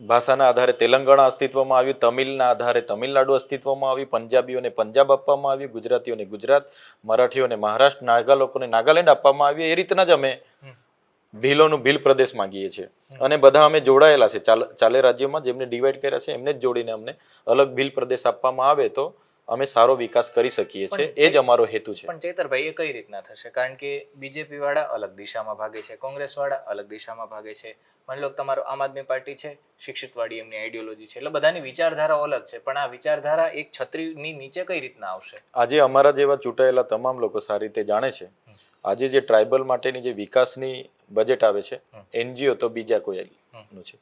ભાષાના આધારે તેલંગાણા અસ્તિત્વમાં આવ્યું, તમિલના આધારે તમિલનાડુ અસ્તિત્વમાં આવ્યું, પંજાબીઓને પંજાબ આપવામાં આવ્યું, ગુજરાતીઓને ગુજરાત, મરાઠીઓને મહારાષ્ટ્ર, નાગા લોકોને નાગાલેન્ડ આપવામાં આવ્યું. એ રીતના જ અમે ભીલોનું ભીલ પ્રદેશ માંગીએ છીએ, અને બધા અમે જોડાયેલા છે. 4 રાજ્યોમાં જેમને ડિવાઈડ કર્યા છે એમને જ જોડીને અમને અલગ ભીલ પ્રદેશ આપવામાં આવે તો અમે સારો વિકાસ કરી શકીએ છીએ. એ જ અમારો હેતુ છે. પણ ચેતરભાઈ, એ કઈ રીતના થશે? કારણ કે બીજેપી વાળા અલગ દિશામાં ભાગે છે, કોંગ્રેસ વાળા અલગ દિશામાં ભાગે છે. માની લો તમારો આમ આદમી પાર્ટી છે, શિક્ષિત વાળી એમની આઈડિયોલોજી છે, એટલે બધાની વિચારધારાઓ અલગ છે, પણ આ વિચારધારા એક છત્રીની નીચે કઈ રીતના આવશે? આજે અમારા જેવા ચૂંટાયેલા તમામ લોકો સારી રીતે જાણે છે, આજે જે ટ્રાઇબલ માટેની જે વિકાસની બજેટ આવે છે, એનજીઓ તો બીજા કોઈ નું છે,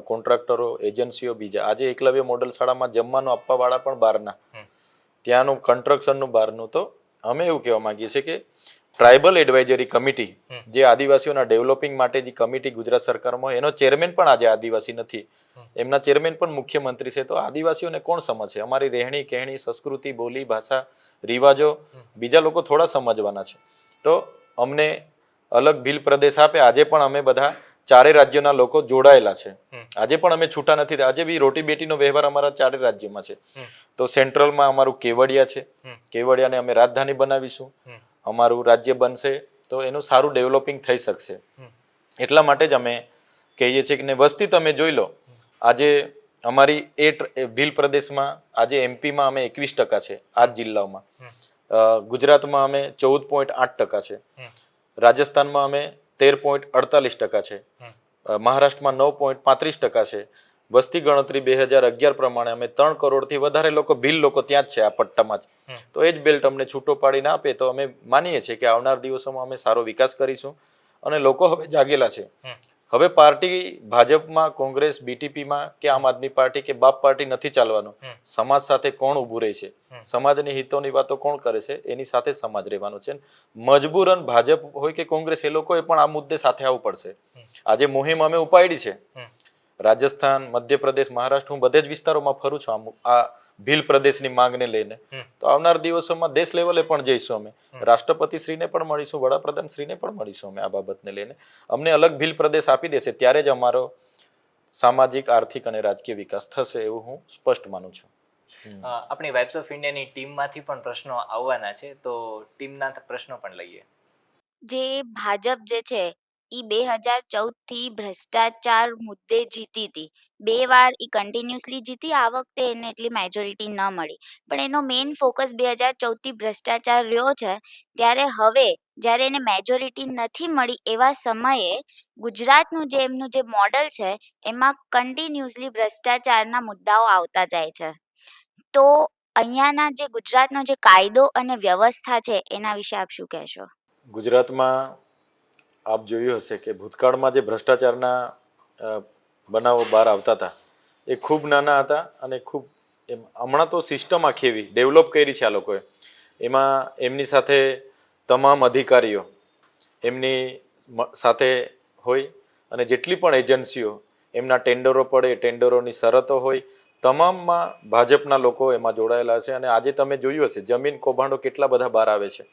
કોન્ટ્રાક્ટરો, એજન્સીઓ બીજા. આજે એકલવ્ય મોડલ શાળામાં જમવાનું આપવા વાળા પણ બહારના, ત્યાંનું કન્સ્ટ્રક્શનનું બહારનું. તો અમે એવું કહેવા માંગીએ છીએ કે ટ્રાઇબલ એડવાઇઝરી કમિટી, જે આદિવાસીઓના ડેવલપિંગ માટે જે કમિટી ગુજરાત સરકારમાં હોય, એનો ચેરમેન પણ આજે આદિવાસી નથી, એમના ચેરમેન પણ મુખ્યમંત્રી છે. તો આદિવાસીઓને કોણ સમજશે? અમારી રહેણી કહેણી, સંસ્કૃતિ, બોલી, ભાષા, રિવાજો બીજા લોકો થોડા સમજવાના છે. તો અમને અલગ ભીલ પ્રદેશ આપે. આજે પણ અમે બધા 4 રાજ્યોના લોકો જોડાયેલા છે. આજે પણ અમે છૂટા નથી. આજે બી રોટી બેટીનો વ્યવહાર અમારા 4 રાજ્યોમાં છે. તો સેન્ટ્રલમાં અમારું કેવડિયા છે, કેવડિયાને અમે રાજધાની બનાવીશું. અમારું રાજ્ય બનશે તો એનું સારું ડેવલપિંગ થઈ શકશે. એટલા માટે જ અમે કહીએ છીએ કે વસ્તી તમે જોઈ લો, આજે અમારી ભીલ પ્રદેશમાં આજે એમપીમાં અમે 21% છે, આ જિલ્લાઓમાં. ગુજરાતમાં અમે 14.8% છે, રાજસ્થાનમાં અમે 13.48% છે, મહારાષ્ટ્રમાં 9.35% છે. વસ્તી ગણતરી 2011 પ્રમાણે અમે 3 કરોડથી વધારે લોકો ભીલ લોકો ત્યાં જ છે, આ પટ્ટામાં જ. તો એ જ બેલ્ટ અમને છૂટો પાડીને આપે તો અમે માનીએ છીએ કે આવનાર દિવસોમાં અમે સારો વિકાસ કરીશું. અને લોકો હવે જાગેલા છે. હવે પાર્ટી ભાજપમાં, કોંગ્રેસ, બીટીપીમાં કે આમ આદમી પાર્ટી કે બાપ પાર્ટી નથી ચાલવાનું. સમાજ સાથે કોણ ઊભું રહે છે, સમાજની હિતોની વાતો કોણ કરે છે, એની સાથે સમાજ રહેવાનો છે. મજબૂરન ભાજપ હોય કે કોંગ્રેસ, એ લોકોએ પણ આ મુદ્દે સાથે આવવું પડશે. આજે મુહિમ અમે ઉપાડી છે. રાજસ્થાન, મધ્યપ્રદેશ, મહારાષ્ટ્ર, હું બધે જ વિસ્તારોમાં ફરું છું આ ભીલ પ્રદેશની માંગને લઈને. તો આવનાર દિવસોમાં દેશ લેવલે પણ જઈશું અમે, રાષ્ટ્રપતિ શ્રીને પણ મળીશું, વડાપ્રધાન શ્રીને પણ મળીશું અમે આ બાબતને લઈને. અમને અલગ ભીલ પ્રદેશ આપી દેશે ત્યારે જ અમારો સામાજિક, આર્થિક અને રાજકીય વિકાસ થશે એવું હું સ્પષ્ટ માનું છું. આપણી વાઇબ્સ ઓફ ઇન્ડિયાની ટીમમાંથી પણ પ્રશ્નો આવવાના છે, તો ટીમના પ્રશ્નો પણ લઈએ. જે ભાજપ જે છે એ 2014 થી ભ્રષ્ટાચાર મુદ્દે જીતી હતી. 2 વાર એ કન્ટિન્યુઅસલી જીતી, આ વખતે એને એટલી મેજોરિટી ન મળી. પણ એનો મેઇન ફોકસ 2014થી ભ્રષ્ટાચાર રહ્યો છે. ત્યારે હવે જ્યારે એને મેજોરિટી નથી મળી એવા સમયે ગુજરાતનું જે એમનું જે મોડલ છે એમાં કન્ટિન્યુઅસલી ભ્રષ્ટાચારના મુદ્દાઓ આવતા જાય છે. તો અહીંયાના જે ગુજરાતનો જે કાયદો અને વ્યવસ્થા છે એના વિશે આપ શું કહેશો? ગુજરાતમાં આપ જોયું હશે કે ભૂતકાળમાં જે ભ્રષ્ટાચારના બનાવો બહાર આવતા હતા એ ખૂબ નાના હતા અને ખૂબ હમણાં તો સિસ્ટમ આખી એવી ડેવલપ કરી છે આ લોકોએ. એમાં એમની સાથે તમામ અધિકારીઓ એમની સાથે હોય અને જેટલી પણ એજન્સીઓ એમના ટેન્ડરો પડે, ટેન્ડરોની શરતો હોય, તમામમાં ભાજપના લોકો એમાં જોડાયેલા છે. અને આજે તમે જોયું હશે જમીન કૌભાંડો કેટલા બધા બહાર આવે છે.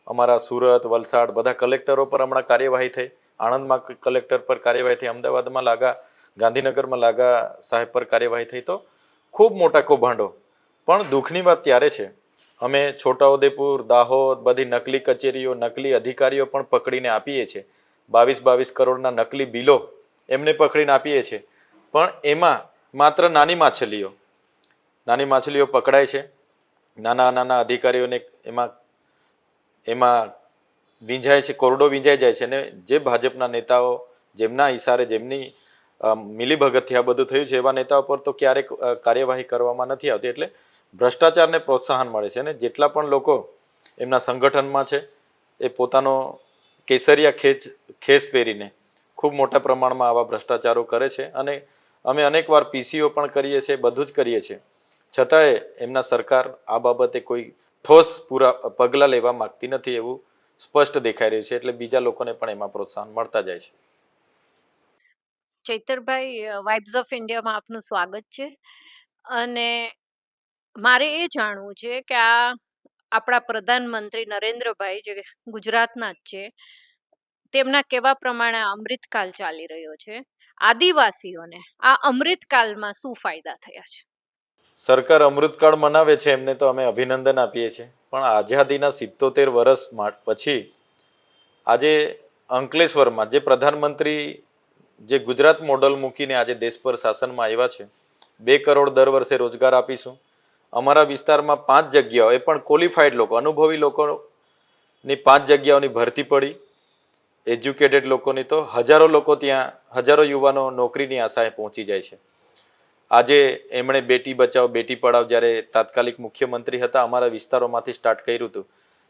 અમારા સુરત, વલસાડ બધા કલેક્ટરો પર હમણાં કાર્યવાહી થઈ, આણંદમાં કલેક્ટર પર કાર્યવાહી થઈ, અમદાવાદમાં લાગા, ગાંધીનગરમાં લાગા સાહેબ પર કાર્યવાહી થઈ. તો ખૂબ મોટા કૌભાંડો. પણ દુઃખની વાત ત્યારે છે અમે છોટાઉદેપુર, દાહોદ બધી નકલી કચેરીઓ, નકલી અધિકારીઓ પણ પકડીને આપીએ છીએ. 22 કરોડના નકલી બિલો એમને પકડીને આપીએ છીએ. પણ એમાં માત્ર નાની માછલીઓ પકડાય છે. નાના નાના અધિકારીઓને એમાં વીંઝાય છે, કોરડો વીંઝાઈ જાય છે. અને જે ભાજપના નેતાઓ જેમના ઈશારે જેમની મિલીભગતથી આ બધું થયું છે એવા નેતાઓ પર તો ક્યારેક કાર્યવાહી કરવામાં નથી આવતી. એટલે ભ્રષ્ટાચારને પ્રોત્સાહન મળે છે. અને જેટલા પણ લોકો એમના સંગઠનમાં છે એ પોતાનો કેસરિયા ખેસ પહેરીને ખૂબ મોટા પ્રમાણમાં આવા ભ્રષ્ટાચારો કરે છે. અને અમે અનેકવાર પીસીઓ પણ કરીએ છીએ, બધું જ કરીએ છીએ. છતાંય એમના સરકાર આ બાબતે કોઈ ઠોસ પગલાં લેવા માંગતી નથી એવું સ્પષ્ટ દેખાઈ રહ્યું છે. એટલે બીજા લોકોને પણ એમાં પ્રોત્સાહન મળતા જાય છે. ચૈતરભાઈ, વાઇબ્સ ઓફ ઇન્ડિયામાં આપનું સ્વાગત છે. અને મારે એ જાણવું છે કે આ આપણા પ્રધાનમંત્રી નરેન્દ્રભાઈ જે ગુજરાતના જ છે, તેમના કહેવા પ્રમાણે અમૃતકાલ ચાલી રહ્યો છે. આદિવાસીઓને આ અમૃતકાલમાં શું ફાયદા થયા છે? સરકાર અમૃતકાળ મનાવે છે, એમને તો અમે અભિનંદન આપીએ છીએ. પણ આઝાદીના 77 વર્ષ પછી આજે અંકલેશ્વરમાં જે પ્રધાનમંત્રી જે ગુજરાત મોડલ મૂકીને આજે દેશ પર શાસનમાં આવ્યા છે, 2 કરોડ દર વર્ષે રોજગાર આપીશું. અમારા વિસ્તારમાં 5 જગ્યાઓ, એ પણ ક્વોલિફાઈડ લોકો, અનુભવી લોકોની 5 જગ્યાઓની ભરતી પડી. એજ્યુકેટેડ લોકોની તો હજારો લોકો ત્યાં, હજારો યુવાનો નોકરીની આશાએ પહોંચી જાય છે. આજે એમણે બેટી બચાવો બેટી પઢાઓ જ્યારે તાત્કાલિક મુખ્યમંત્રી હતા અમારા વિસ્તારોમાંથી સ્ટાર્ટ કર્યું હતું.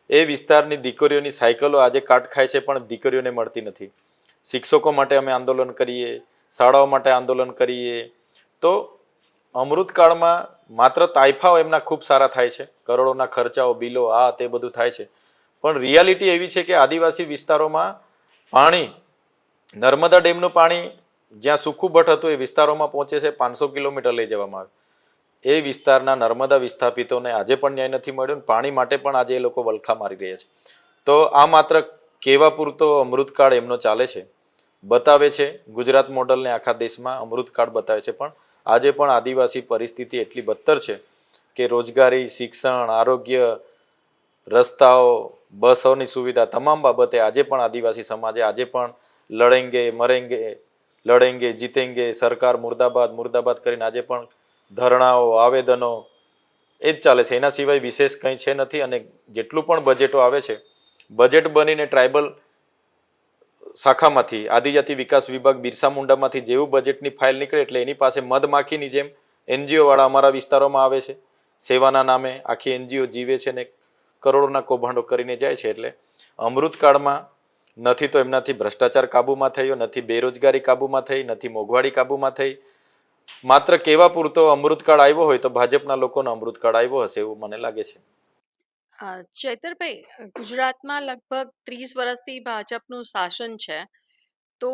એ વિસ્તારની દીકરીઓની સાયકલો આજે કાટ ખાય છે પણ દીકરીઓને મળતી નથી. શિક્ષકો માટે અમે આંદોલન કરીએ, શાળાઓ માટે આંદોલન કરીએ. તો અમૃતકાળમાં માત્ર તાઇફાઓ એમના ખૂબ સારા થાય છે, કરોડોના ખર્ચાઓ, બિલો, આ તે બધું થાય છે. પણ રિયાલિટી એવી છે કે આદિવાસી વિસ્તારોમાં પાણી, નર્મદા ડેમનું પાણી જ્યાં સુખુભટ હતું એ વિસ્તારોમાં પહોંચે છે, 500 કિલોમીટર લઈ જવામાં આવે. એ વિસ્તારના નર્મદા વિસ્થાપિતોને આજે પણ ન્યાય નથી મળ્યો. પાણી માટે પણ આજે એ લોકો વલખા મારી રહ્યા છે. તો આ માત્ર કેવા પૂરતો અમૃતકાળ એમનો ચાલે છે, બતાવે છે ગુજરાત મોડલને આખા દેશમાં અમૃતકાળ બતાવે છે. પણ આજે પણ આદિવાસી પરિસ્થિતિ એટલી બદતર છે કે રોજગારી, શિક્ષણ, આરોગ્ય, રસ્તાઓ, બસોની સુવિધા, તમામ બાબતે આજે પણ આદિવાસી સમાજે આજે પણ લડેંગે મરેંગે, લડેંગે જીતેંગે, સરકાર મુર્દાબાદ મુર્દાબાદ કરીને આજે પણ ધરણાઓ, આવેદનો એ જ ચાલે છે. એના સિવાય વિશેષ કંઈ છે નથી. અને જેટલું પણ બજેટો આવે છે, બજેટ બનીને ટ્રાઇબલ શાખામાંથી, આદિજાતિ વિકાસ વિભાગ બિરસા મુંડામાંથી જેવું બજેટની ફાઇલ નીકળે એટલે એની પાસે મધમાખીની જેમ એનજીઓ વાળા અમારા વિસ્તારોમાં આવે છે. સેવાના નામે આખી એનજીઓ જીવે છે ને કરોડોના કૌભાંડો કરીને જાય છે. એટલે અમૃતકાળમાં નથી તો એમનાથી ભ્રષ્ટાચાર કાબૂમાં થયો, નથી બેરોજગારી કાબૂમાં થઈ, નથી મોંઘવારી કાબૂમાં થઈ. માત્ર કેવા પૂરતો અમૃતકાળ આવ્યો હોય તો ભાજપના લોકોનો અમૃતકાળ આવ્યો હશે એવું મને લાગે છે. ચૈતરભાઈ, ગુજરાતમાં લગભગ 30 વર્ષથી ભાજપનું શાસન છે. તો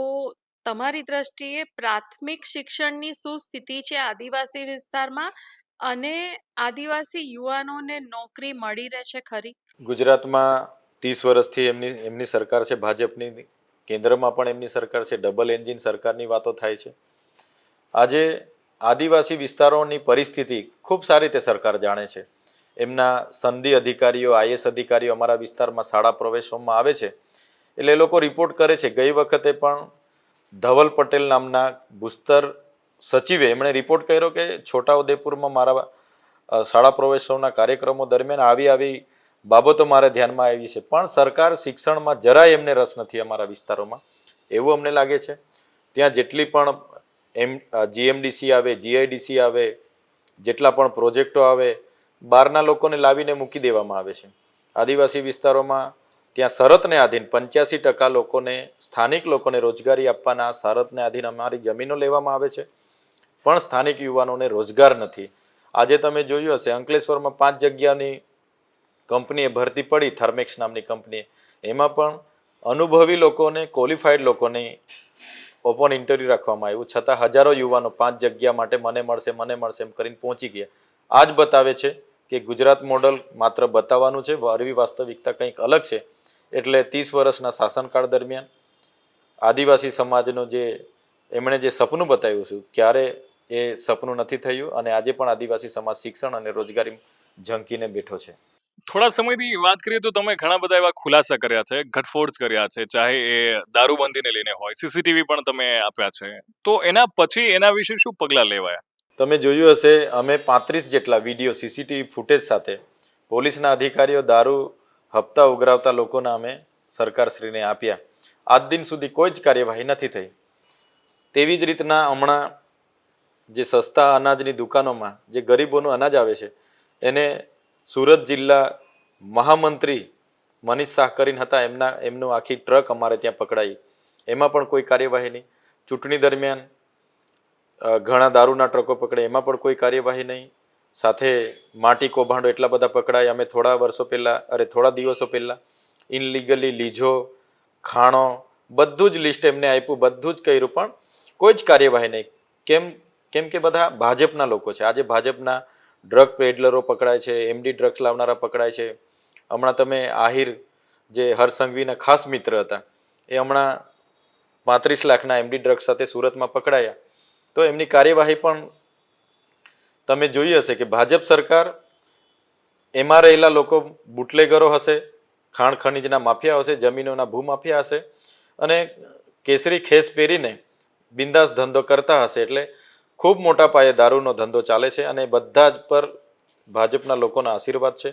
તમારી દ્રષ્ટિએ પ્રાથમિક શિક્ષણની શું સ્થિતિ છે આદિવાસી વિસ્તારમાં, અને આદિવાસી યુવાનોને નોકરી મળી રહેશે ખરી? ગુજરાતમાં 30 વર્ષથી એમની સરકાર છે, ભાજપની. કેન્દ્રમાં પણ એમની સરકાર છે, ડબલ એન્જિન સરકારની વાતો થાય છે. આજે આદિવાસી વિસ્તારોની પરિસ્થિતિ ખૂબ સારી રીતે સરકાર જાણે છે. એમના સંધિ અધિકારીઓ, આઈએસ અધિકારીઓ અમારા વિસ્તારમાં શાળા પ્રવેશવામાં આવે છે એટલે એ લોકો રિપોર્ટ કરે છે. ગઈ વખતે પણ ધવલ પટેલ નામના ભૂસ્તર સચિવે એમણે રિપોર્ટ કર્યો કે છોટાઉદેપુરમાં મારા શાળા પ્રવેશોના કાર્યક્રમો દરમિયાન આવી બાબતો મારે ધ્યાનમાં આવી છે, પણ સરકાર શિક્ષણમાં જરાય એમને રસ નથી અમારા વિસ્તારોમાં, એવું અમને લાગે છે. ત્યાં જેટલી પણ જીએમડીસી આવે, જીઆઈડીસી આવે, જેટલા પણ પ્રોજેક્ટો આવે, બહારના લોકોને લાવીને મૂકી દેવામાં આવે છે. આદિવાસી વિસ્તારોમાં ત્યાં શરતને આધીન 85% લોકોને, સ્થાનિક લોકોને રોજગારી આપવાના શરતને આધીન અમારી જમીનો લેવામાં આવે છે, પણ સ્થાનિક યુવાનોને રોજગાર નથી. આજે તમે જોયું હશે અંકલેશ્વરમાં 5 જગ્યાની કંપનીએ ભરતી પડી, થર્મેક્સ નામની કંપનીએ, એમાં પણ અનુભવી લોકોને, ક્વોલિફાઈડ લોકોને ઓપન ઇન્ટરવ્યૂ રાખવામાં આવ્યું, છતાં હજારો યુવાનો 5 જગ્યા માટે મને મળશે એમ કરીને પહોંચી ગયા. આ જ બતાવે છે કે ગુજરાત મોડલ માત્ર બતાવવાનું છે, વારવી વાસ્તવિકતા કંઈક અલગ છે. એટલે 30 વર્ષના શાસનકાળ દરમિયાન આદિવાસી સમાજનું એમણે જે સપનું બતાવ્યું છે, ક્યારે એ સપનું નથી થયું, અને આજે પણ આદિવાસી સમાજ શિક્ષણ અને રોજગારી ઝંકીને બેઠો છે. થોડા સમયથી વાત કરીએ તો તમે ઘણા બધા એવા ખુલાસા કર્યા છે, ઘટફોડ કર્યા છે, ચાહે એ દારૂબંધીને લઈને હોય, સીસીટીવી પણ તમે આપ્યા છે, તો એના પછી એના વિશે શું પગલાં લેવાયા? તમે જોયું હશે અમે 35 જેટલા વિડીયો સીસીટીવી ફૂટેજ સાથે પોલીસના અધિકારીઓ દારૂ હપ્તા ઉઘરાવતા લોકોના અમે સરકારશ્રીને આપ્યા. આજ દિન સુધી કોઈ જ કાર્યવાહી નથી થઈ. તેવી જ રીતના હમણાં જે સસ્તા અનાજની દુકાનોમાં જે ગરીબોનું અનાજ આવે છે, એને સુરત જિલ્લા મહામંત્રી મનીષ શાહ કરીને હતા, એમનું આખી ટ્રક અમારે ત્યાં પકડાઈ, એમાં પણ કોઈ કાર્યવાહી નહીં. ચૂંટણી દરમિયાન ઘણા દારૂના ટ્રકો પકડે, એમાં પણ કોઈ કાર્યવાહી નહીં. સાથે માટી કૌભાંડો એટલા બધા પકડાય. અમે થોડા દિવસો પહેલા ઇનલીગલી લીઝો, ખાણો, બધું જ લિસ્ટ એમને આપ્યું, બધું જ કર્યું, પણ કોઈ જ કાર્યવાહી નહીં. કેમ કે બધા ભાજપના લોકો છે. આજે ભાજપના ડ્રગ પેડલરો પકડાય છે, એમડી ડ્રગ્સ લાવનારા પકડાય છે. હમણાં તમે આહિર જે હર્ષ સંઘવીના ખાસ મિત્ર હતા, એ હમણાં 35 લાખના એમડી ડ્રગ્સ સાથે સુરતમાં પકડાયા. તો એમની કાર્યવાહી પણ તમે જોઈ હશે કે ભાજપ સરકાર, એમાં રહેલા લોકો બુટલેગરો હશે, ખાણ ખનીજના માફિયા હશે, જમીનોના ભૂમાફિયા હશે, અને કેસરી ખેસ પહેરીને બિંદાસ ધંધો કરતા હશે. એટલે ખૂબ મોટા પાયે દારૂનો ધંધો ચાલે છે, અને બધા જ પર ભાજપના લોકોના આશીર્વાદ છે.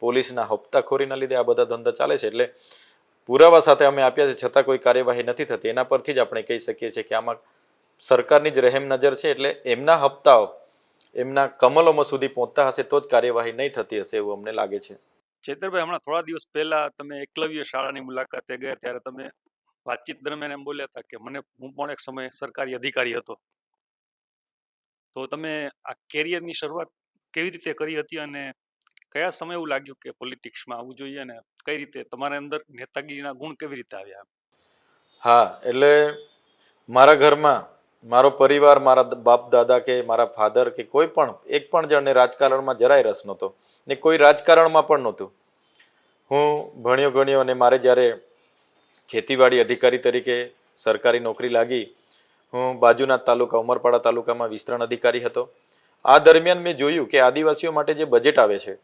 પોલીસના હપ્તાખોરીના લીધે આ બધા ધંધા ચાલે છે. એટલે પુરાવા સાથે અમે આપ્યા છે, છતાં કોઈ કાર્યવાહી નથી થતી. એના પરથી જ આપણે કહી શકીએ છીએ કે આમાં સરકારની જ રહેમ નજર છે. એટલે એમના હપ્તાઓ એમના કમલોમાં સુધી પહોંચતા હશે તો જ કાર્યવાહી નહીં થતી હશે, એવું અમને લાગે છે. ચેતરભાઈ, હમણાં થોડા દિવસ પહેલા તમે એકલવ્ય શાળાની મુલાકાતે ગયા, ત્યારે તમે વાતચીત દરમિયાન એમ બોલ્યા હતા કે હું પણ એક સમયે સરકારી અધિકારી હતો. તો તમે આ કેરિયરની શરૂઆત કેવી રીતે કરી હતી, અને કયા સમય એવું લાગ્યું કે પોલિટિક્સમાં આવવું જોઈએ, અને કઈ રીતે તમારા અંદર નેતાગીરીના ગુણ કેવી રીતે આવ્યા? હા, એટલે મારા ઘરમાં મારો પરિવાર, મારા બાપ દાદા કે મારા ફાધર કે કોઈ પણ એક પણ જણને રાજકારણમાં જરાય રસ નહોતો, ને કોઈ રાજકારણમાં પણ નહોતું. હું ભણ્યો અને મારે જ્યારે ખેતીવાડી અધિકારી તરીકે સરકારી નોકરી લાગી, હું બાજુના તાલુકા ઉમરપાડા તાલુકામાં વિસ્તરણ અધિકારી હતો. આ દરમિયાન મેં જોયું કે આદિવાસીઓ માટે જે બજેટ આવે છે,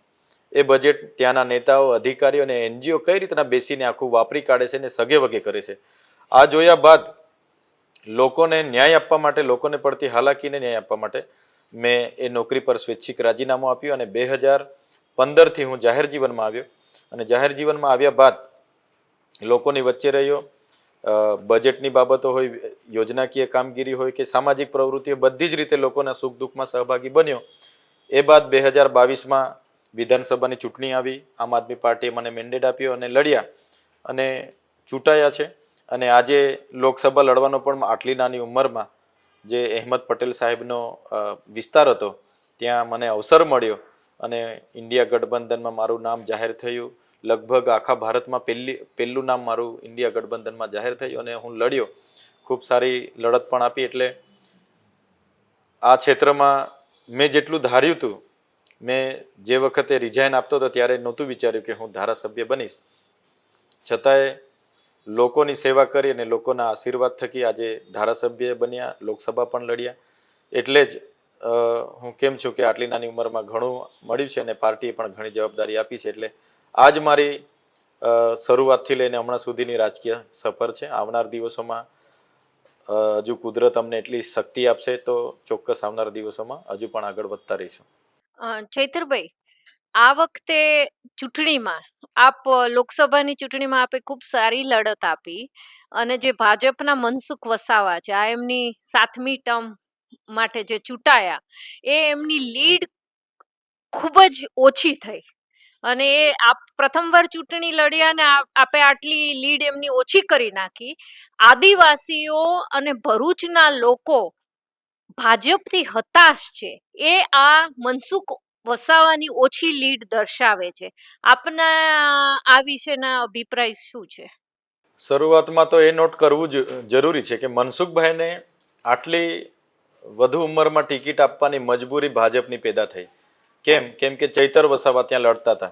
એ બજેટ ત્યાંના નેતાઓ, અધિકારીઓ અને એનજીઓ કઈ રીતના બેસીને આખું વાપરી કાઢે છે ને સગે વગે કરે છે. આ જોયા બાદ લોકોને ન્યાય આપવા માટે, લોકોને પડતી હાલાકીને ન્યાય આપવા માટે મેં એ નોકરી પર સ્વૈચ્છિક રાજીનામું આપ્યું, અને 2015થી હું જાહેર જીવનમાં આવ્યો. અને જાહેર જીવનમાં આવ્યા બાદ લોકોની વચ્ચે રહ્યો. બજેટની બાબતો હોય, યોજનાકીય કામગીરી હોય કે સામાજિક પ્રવૃત્તિઓ, બધી જ રીતે લોકોના સુખ દુઃખમાં સહભાગી બન્યો. એ બાદ 2022માં વિધાનસભાની ચૂંટણી આવી. આમ આદમી પાર્ટીએ મને મેન્ડેટ આપ્યો અને લડ્યા અને ચૂંટાયા છે. અને આજે લોકસભા લડવાનો પણ આટલી નાની ઉંમરમાં જે અહેમદ પટેલ સાહેબનો વિસ્તાર હતો, ત્યાં મને અવસર મળ્યો અને ઇન્ડિયા ગઠબંધનમાં મારું નામ જાહેર થયું. લગભગ આખા ભારતમાં પહેલું નામ મારું ઇન્ડિયા ગઠબંધનમાં જાહેર થયું અને હું લડ્યો. ખૂબ સારી લડત પણ આપી. એટલે આ ક્ષેત્રમાં મેં જેટલું ધાર્યું હતું, મેં જે વખતે રિઝાઇન આપતો હતો ત્યારે નહોતું વિચાર્યું કે હું ધારાસભ્ય બનીશ. છતાંય લોકોની સેવા કરી અને લોકોના આશીર્વાદ થકી આજે ધારાસભ્ય બન્યા, લોકસભા પણ લડ્યા. એટલે જ હું કેમ છું કે આટલી નાની ઉંમરમાં ઘણું મળ્યું છે અને પાર્ટીએ પણ ઘણી જવાબદારી આપી છે. એટલે આ જ મારી શરૂઆતથી લઈને હમણાં સુધીની રાજકીય સફર છે. આવનાર દિવસોમાં હજુ કુદરત અમને એટલી શક્તિ આપશે તો ચોક્કસ આવનારા દિવસોમાં હજુ પણ આગળ વધતા રહીશું. ચૈતરભાઈ, આ વખતે ચૂંટણીમાં આપ લોકસભાની ચૂંટણીમાં આપે ખૂબ સારી લડત આપી અને જે ભાજપના મનસુખ વસાવા છે, આ એમની 7મી ટર્મ માટે જે ચૂંટાયા, એ એમની લીડ ખૂબ જ ઓછી થઈ અને એ આપ પ્રથમવાર ચૂંટણી લડ્યા ને આપે આટલી લીડ એમની ઓછી કરી નાખી. આદિવાસીઓ અને ભરૂચના લોકો ભાજપથી હતાશ છે. એ આ મનસુખ વસાવાની ઓછી લીડ દર્શાવે છે. આપના આ વિશેના અભિપ્રાય શું છે? શરૂઆતમાં તો એ નોટ કરવું જરૂરી છે કે મનસુખભાઈને આટલી વધુ ઉંમરમાં ટિકિટ આપવાની મજબૂરી ભાજપની પેદા થઈ. કેમ કે ચૈતર વસાવા ત્યાં લડતા હતા,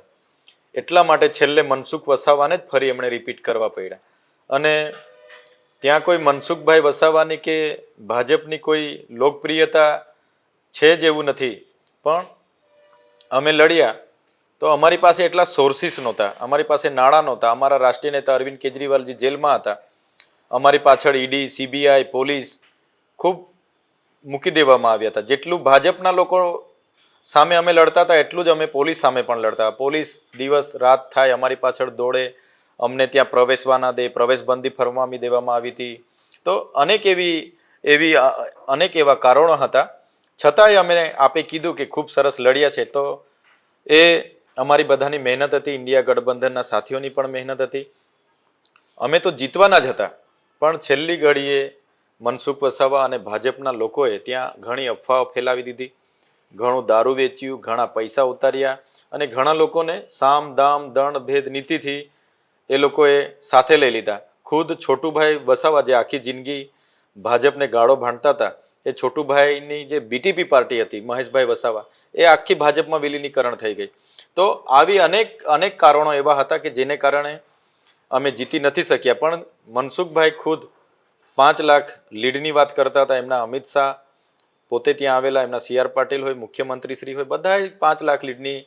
એટલા માટે છેલ્લે મનસુખ વસાવાને જ ફરી એમણે રિપીટ કરવા પડ્યા. અને ત્યાં કોઈ મનસુખભાઈ વસાવાની કે ભાજપની કોઈ લોકપ્રિયતા છે જ એવું નથી. પણ અમે લડ્યા તો અમારી પાસે એટલા સોર્સિસ નહોતા, અમારી પાસે નાણાં નહોતા. અમારા રાષ્ટ્રીય નેતા અરવિંદ કેજરીવાલજી જેલમાં હતા, અમારી પાછળ ઈડી, સીબીઆઈ, પોલીસ ખૂબ મૂકી દેવામાં આવ્યા હતા. જેટલું ભાજપના લોકો સામે અમે લડતા હતા એટલું જ અમે પોલીસ સામે પણ લડતા. પોલીસ દિવસ રાત થાય અમારી પાછળ દોડે, અમને ત્યાં પ્રવેશવા ના દે, પ્રવેશબંધી ફરમાવી દેવામાં આવી હતી. તો અનેક એવા કારણો હતા. છતાંય અમે આપે કીધું કે ખૂબ સરસ લડ્યા છે. તો એ અમારી બધાની મહેનત હતી, ઇન્ડિયા ગઠબંધનના સાથીઓની પણ મહેનત હતી. અમે તો જીતવાના જ હતા, પણ છેલ્લી ઘડીએ મનસુખ વસાવા અને ભાજપના લોકોએ ત્યાં ઘણી અફવાઓ ફેલાવી દીધી, ઘણું દારૂ વેચ્યું, ઘણા પૈસા ઉતાર્યા અને ઘણા લોકોને સામ દામ દંડ ભેદ નીતિથી એ લોકોએ સાથે લઈ લીધા. ખુદ છોટુભાઈ વસાવા જે આખી જિંદગી ભાજપને ગાળો ભાંડતા હતા, એ છોટુભાઈની જે બીટીપી પાર્ટી હતી, મહેશભાઈ વસાવા, એ આખી ભાજપમાં વિલીનીકરણ થઈ ગઈ. તો આવી અનેક કારણો એવા હતા કે જેને કારણે અમે જીતી નથી શક્યા. પણ મનસુખભાઈ ખુદ 5 લાખ લીડની વાત કરતા હતા. એમના અમિત શાહ પોતે ત્યાં આવેલા, એમના CR પાટીલ હોય, મુખ્યમંત્રી શ્રી હોય, બધાએ 5 લાખ લીડની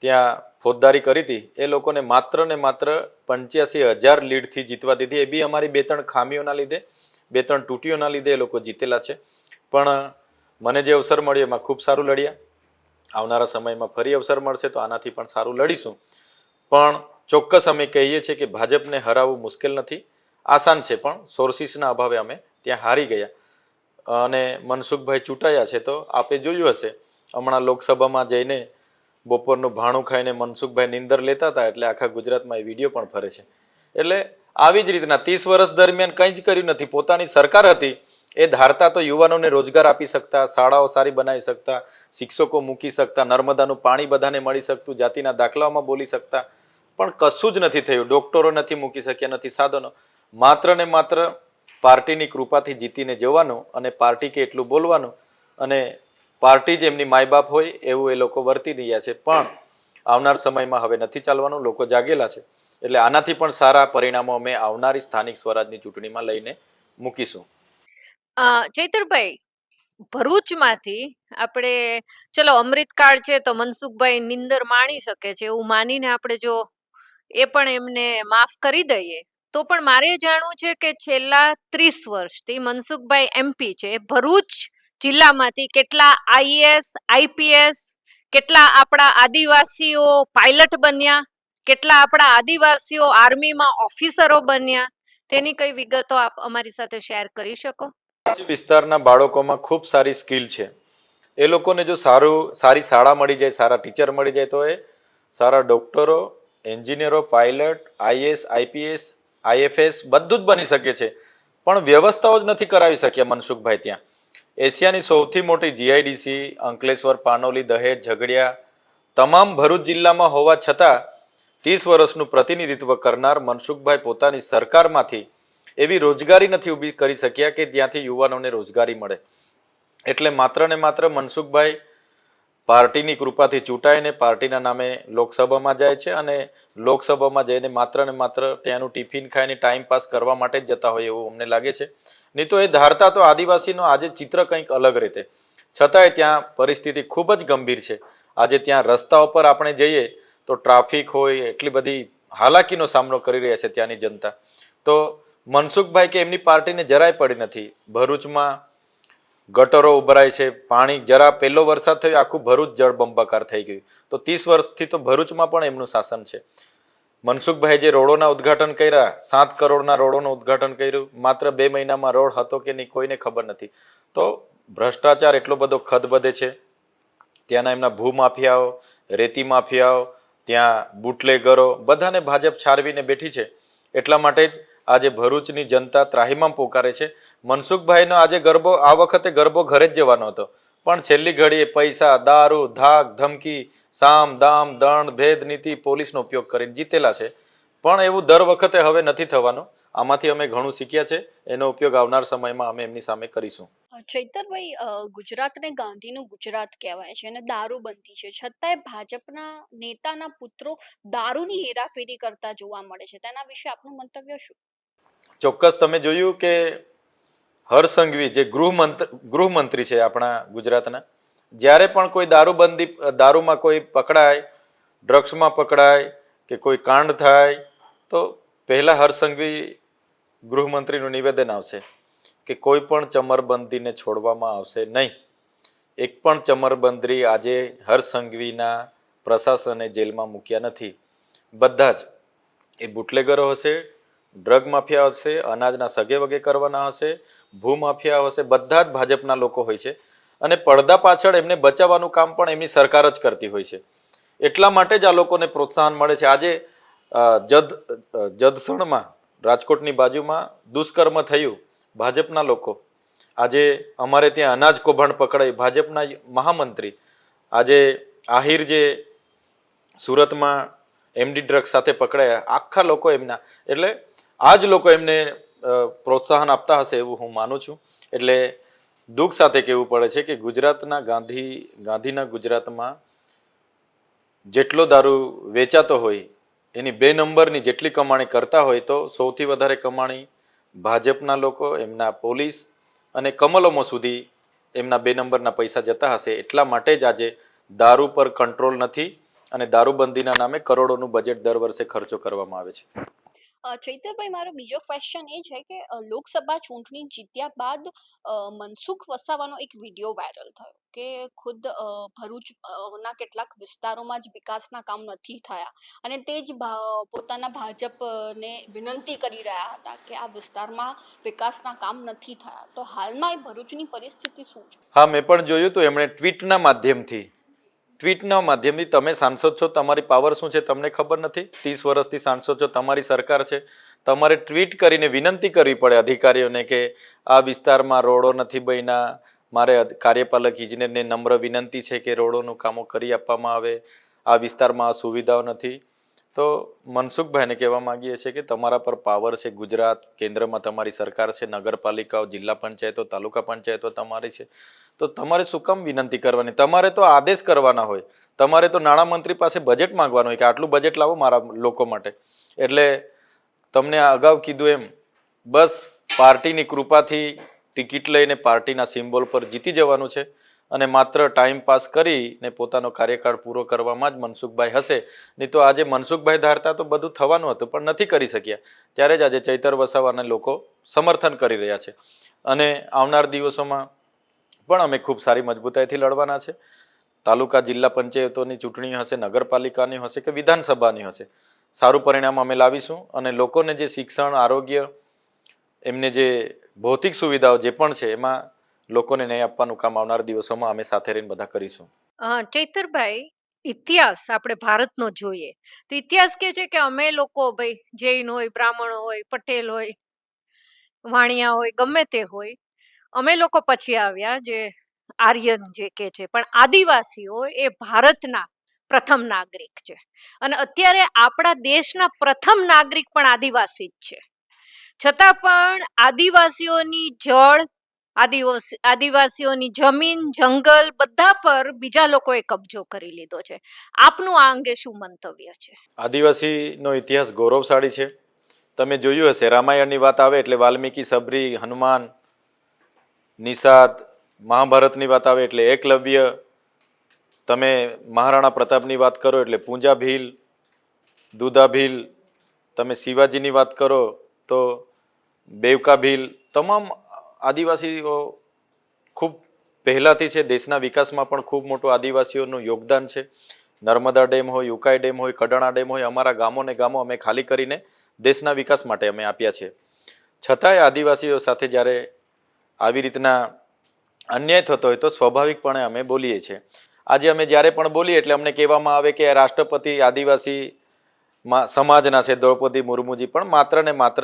ત્યાં ફોજદારી કરી હતી. એ લોકોને માત્ર ને માત્ર 85,000 લીડથી જીતવા દીધી. એ બી અમારી 2-3 ખામીઓના લીધે, 2-3 તૂટીઓના લીધે એ લોકો જીતેલા છે. પણ મને જે અવસર મળ્યો એમાં ખૂબ સારું લડ્યા. આવનારા સમયમાં ફરી અવસર મળશે તો આનાથી પણ સારું લડીશું. પણ ચોક્કસ અમે કહીએ છીએ કે ભાજપને હરાવવું મુશ્કેલ નથી, આસાન છે. પણ સોર્સિસના અભાવે અમે ત્યાં હારી ગયા અને મનસુખભાઈ ચૂંટાયા છે. તો આપે જોયું હશે, હમણાં લોકસભામાં જઈને બપોરનું ભાણું ખાઈને મનસુખભાઈ નીંદર લેતા હતા, એટલે આખા ગુજરાતમાં એ વિડીયો પણ ફરે છે. એટલે આવી જ રીતના 30 વર્ષ દરમિયાન કંઈ જ કર્યું નથી. પોતાની સરકાર હતી, એ ધારતા તો યુવાનોને રોજગાર આપી શકતા, શાળાઓ સારી બનાવી શકતા, શિક્ષકો મૂકી શકતા, નર્મદાનું પાણી બધાને મળી શકતું, જાતિના દાખલાઓમાં બોલી શકતા. પણ કશું જ નથી થયું. ડોક્ટરો નથી મૂકી શક્યા, નથી સાધનો. માત્ર ને માત્ર પાર્ટીની કૃપાથી જીતીને જવાનું અને પાર્ટી કે એટલું બોલવાનું અને પાર્ટી જ એમની માય બાપ હોય એવું એ લોકો વર્તી રહ્યા છે. પણ આવનાર સમયમાં હવે નથી ચાલવાનું, લોકો જાગેલા છે. એટલે આનાથી પણ સારા પરિણામો અમે આવનારી સ્થાનિક સ્વરાજની ચૂંટણીમાં લઈને મૂકીશું. ચૈતરભાઈ, ભરૂચમાંથી આપણે ચલો અમૃતકાળ છે તો મનસુખભાઈ નિંદર માણી શકે છે એવું માનીને આપણે જો એ પણ એમને માફ કરી દઈએ, તો પણ મારે જાણવું છે કે છેલ્લા 30 વર્ષથી મનસુખભાઈ MP છે. ભરૂચ જિલ્લામાંથી કેટલા IAS, IPS, કેટલા આપણા આદિવાસીઓ પાયલટ બન્યા, કેટલા આપણા આદિવાસીઓ આર્મીમાં ઓફિસરો બન્યા, તેની કઈ વિગતો આપ અમારી સાથે શેર કરી શકો? વિસ્તારના બાળકોમાં ખૂબ સારી સ્કિલ છે. એ લોકોને જો સારી શાળા મળી જાય, સારા ટીચર મળી જાય તો એ સારા ડોક્ટરો, એન્જિનિયરો, પાયલટ, IAS, IPS, IFS બધું જ બની શકે છે. પણ વ્યવસ્થાઓ જ નથી કરાવી શક્યા મનસુખભાઈ ત્યાં. એશિયાની સૌથી મોટી GIDC અંકલેશ્વર, પાનોલી, દહેજ, ઝઘડિયા તમામ ભરૂચ જિલ્લામાં હોવા છતાં 30 વર્ષનું પ્રતિનિધિત્વ કરનાર મનસુખભાઈ પોતાની સરકારમાંથી એવી રોજગારી નથી ઊભી કરી શક્યા કે જ્યાંથી યુવાનોને રોજગારી મળે. એટલે માત્ર ને માત્ર મનસુખભાઈ પાર્ટીની કૃપાથી ચૂંટાઈને પાર્ટીના નામે લોકસભામાં જાય છે અને લોકસભામાં જઈને માત્ર ને માત્ર ત્યાંનું ટિફિન ખાઈને ટાઈમ પાસ કરવા માટે જ જતા હોય એવું અમને લાગે છે. નહીં તો એ ધારતા તો આદિવાસીનો આજે ચિત્ર કંઈક અલગ રીતે. છતાંય ત્યાં પરિસ્થિતિ ખૂબ જ ગંભીર છે. આજે ત્યાં રસ્તાઓ પર આપણે જઈએ તો ટ્રાફિક હોય, એટલી બધી હાલાકીનો સામનો કરી રહ્યા છે ત્યાંની જનતા. તો મનસુખભાઈ કે એમની પાર્ટીને જરાય પડી નથી. ભરૂચમાં ગટરો ઉભરાય છે, પાણી જરા પહેલો વરસાદ થયો આખું ભરૂચ જળબંબાકાર થઈ ગયું. તો 30 વર્ષથી તો ભરૂચમાં પણ એમનું શાસન છે. મનસુખભાઈ જે રોડોના ઉદ્ઘાટન કર્યા, 7 કરોડના રોડોનું ઉદ્ઘાટન કર્યું, માત્ર 2 મહિનામાં રોડ હતો કે નહીં કોઈને ખબર નથી. તો ભ્રષ્ટાચાર એટલો બધો ખદબદે છે. ત્યાંના એમના ભૂમાફિયાઓ, રેતી માફિયાઓ, ત્યાં બુટલેગરો, બધાને ભાજપ છારવીને બેઠી છે. એટલા માટે જ આજે ભરૂચની જનતા ત્રાહિમામ પોકારે છે. મનસુખભાઈનો આજે ગરબો, આ વખતે ગરબો ઘરે જ જવાનો હતો, પણ છેલ્લી ઘડીએ પૈસા, દારૂ, ધાક, ધમકી, સામ દામ દંડ ભેદ નીતિ, પોલીસનો ઉપયોગ કરીને જીતેલા છે. પણ એવું દર વખતે હવે નથી થવાનું. આમાંથી અમે ઘણું શીખ્યા છે. એનો ઉપયોગ આવનાર સમયમાં અમે એમની સામે કરીશું. ચૈતરભાઈ, ગુજરાતને ગાંધીનું ગુજરાત કહેવાય છે અને દારૂબંધી છે, છતાંય ભાજપના નેતાના પુત્રો દારૂની હેરાફેરી કરતા જોવા મળે છે. તેના વિશે આપનું મંતવ્ય શું? ચોક્કસ તમે જોયું કે હર્ષ સંઘવી જે ગૃહમંત્રી છે આપણા ગુજરાતના, જ્યારે પણ કોઈ દારૂમાં કોઈ પકડાય, ડ્રગ્સમાં પકડાય કે કોઈ કાંડ થાય, તો પહેલા હર્ષ સંઘવી ગૃહમંત્રીનું નિવેદન આવશે કે કોઈ પણ ચમરબંધીને છોડવામાં આવશે નહીં. એક પણ ચમરબંધી આજે હર્ષ સંઘવીના પ્રશાસને જેલમાં મૂક્યા નથી. બધા જ એ બુટલેગરો હશે, ડ્રગ માફિયા હશે, અનાજના સગે વગે કરવાના હશે, ભૂમાફિયા હશે, બધા જ ભાજપના લોકો હોય છે. અને પડદા પાછળ એમને બચાવવાનું કામ પણ એમની સરકાર જ કરતી હોય છે. એટલા માટે જ આ લોકોને પ્રોત્સાહન મળે છે. આજે જદસણમાં, રાજકોટની બાજુમાં દુષ્કર્મ થયું, ભાજપના લોકો. આજે અમારે ત્યાં અનાજ કૌભાંડ પકડાય, ભાજપના મહામંત્રી. આજે આહિર જે સુરતમાં એમડી ડ્રગ્સ સાથે પકડાયા, આખા લોકો એમના. એટલે આ જ લોકો એમને પ્રોત્સાહન આપતા હશે એવું હું માનું છું. એટલે દુઃખ સાથે કહેવું પડે છે કે ગુજરાતના ગાંધીના ગુજરાતમાં જેટલો દારૂ વેચાતો હોય એની 2 નંબરની જેટલી કમાણી કરતા હોય, તો સૌથી વધારે કમાણી ભાજપના લોકો, એમના પોલીસ અને કમલોમાં સુધી એમના 2 નંબરના પૈસા જતા હશે. એટલા માટે જ આજે દારૂ પર કંટ્રોલ નથી અને દારૂબંધીના નામે કરોડોનું બજેટ દર વર્ષે ખર્ચો કરવામાં આવે છે. ચૈતરભાઈ, મારો બીજો ક્વેશ્ચન એ છે કે લોકસભા ચૂંટણી જીત્યા બાદ મનસુખ વસાવાનો એક વિડીયો વાયરલ થયો કે ખુદ ભરૂચના કેટલાક વિસ્તારોમાં જ વિકાસના કામ નથી થયા અને તે જ પોતાના ભાજપને વિનંતી કરી રહ્યા હતા કે આ વિસ્તારમાં વિકાસના કામ નથી થયા. તો હાલમાં એ ભરૂચની પરિસ્થિતિ શું છે? હા, મેં પણ જોયું તો એમણે ટ્વીટના માધ્યમથી તમે સાંસદ છો, તમારી પાવર શું છે તમને ખબર નથી? 30 વર્ષથી સાંસદ છો, તમારી સરકાર છે, તમારે ટ્વીટ કરીને વિનંતી કરવી પડે અધિકારીઓને કે આ વિસ્તારમાં રોડો નથી બન્યા, મારે કાર્યપાલક ઇજનેરને નમ્ર વિનંતી છે કે રોડોનું કામો કરી આપવામાં આવે, આ વિસ્તારમાં આ સુવિધાઓ નથી. તો મનસુખભાઈને કહેવા માંગીએ છીએ કે તમારા પર પાવર છે, ગુજરાત કેન્દ્રમાં તમારી સરકાર છે, નગરપાલિકાઓ, જિલ્લા પંચાયતો, તાલુકા પંચાયતો તમારી છે, તો તમારે શું કામ વિનંતી કરવાની? તમારે તો આદેશ કરવાના હોય. તમારે તો નાણામંત્રી પાસે બજેટ માંગવાનું હોય કે આટલું બજેટ લાવો મારા લોકો માટે. એટલે તમને અગાઉ કીધું એમ બસ પાર્ટીની કૃપાથી ટિકિટ લઈને પાર્ટીના સિમ્બોલ પર જીતી જવાનું છે અને માત્ર ટાઈમ પાસ કરીને પોતાનો કાર્યકાળ પૂરો કરવામાં જ મનસુખભાઈ હશે. નહીં તો આજે મનસુખભાઈ ધારતા તો બધું થવાનું હતું પણ નથી કરી શક્યા. ત્યારે જ આજે ચૈતર વસાવાના લોકો સમર્થન કરી રહ્યા છે અને આવનાર દિવસોમાં પણ અમે ખૂબ સારી મજબૂતાઈથી લડવાના છે. તાલુકા જિલ્લા પંચાયતોની ચૂંટણી હશે, નગરપાલિકાની હશે કે વિધાનસભાની હશે, સારું પરિણામ અમે લાવીશું અને લોકોને જે શિક્ષણ, આરોગ્ય, એમને જે ભૌતિક સુવિધાઓ જે પણ છે એમાં લોકોને ન્યાય આપવાનું કામ આવનાર દિવસોમાં અમે સાથે રહીને બધા કરીશું. ચૈતરભાઈ, ઇતિહાસ આપણે ભારતનો જોઈએ તો ઇતિહાસ કે છે કે અમે લોકો ભાઈ જૈન હોય, બ્રાહ્મણ હોય, પટેલ હોય, વાણિયા હોય, ગમે તે હોય, અમે લોકો પછી આવ્યા જે આર્યન જે કે છે, પણ આદિવાસીઓ એ ભારતના પ્રથમ નાગરિક છે અને અત્યારે આપણા દેશના પ્રથમ નાગરિક પણ આદિવાસી જ છે. છતાં પણ આદિવાસીઓની જળ, આદિવાસીઓની જમીન, જંગલ બધા પર બીજા લોકોએ કબજો કરી લીધો છે. આપનું આ અંગે શું મંતવ્ય છે? આદિવાસીનો ઇતિહાસ ગૌરવશાળી છે. તમે જોયું હશે રામાયણની વાત આવે એટલે વાલ્મીકી, સબરી, હનુમાન, નિષાદ, મહાભારતની વાત આવે એટલે એકલવ્ય, તમે મહારાણા પ્રતાપની વાત કરો એટલે પૂંજા ભીલ, દુધા ભીલ, તમે શિવાજીની વાત કરો તો બેવકા ભીલ તમામ આદિવાસીઓ ખૂબ પહેલાંથી છે. દેશના વિકાસમાં પણ ખૂબ મોટું આદિવાસીઓનું યોગદાન છે. નર્મદા ડેમ હોય, ઉકાઈ ડેમ હોય, કડાણા ડેમ હોય, અમારા ગામોને ગામો અમે ખાલી કરીને દેશના વિકાસ માટે અમે આપ્યા છે. છતાંય આદિવાસીઓ સાથે જ્યારે આવી રીતના અન્યાય થતો હોય તો સ્વાભાવિકપણે અમે બોલીએ છીએ. આજે અમે જ્યારે પણ બોલીએ એટલે અમને કહેવામાં આવે કે રાષ્ટ્રપતિ આદિવાસી સમાજના છે દ્રૌપદી મુર્મુજી, પણ માત્ર ને માત્ર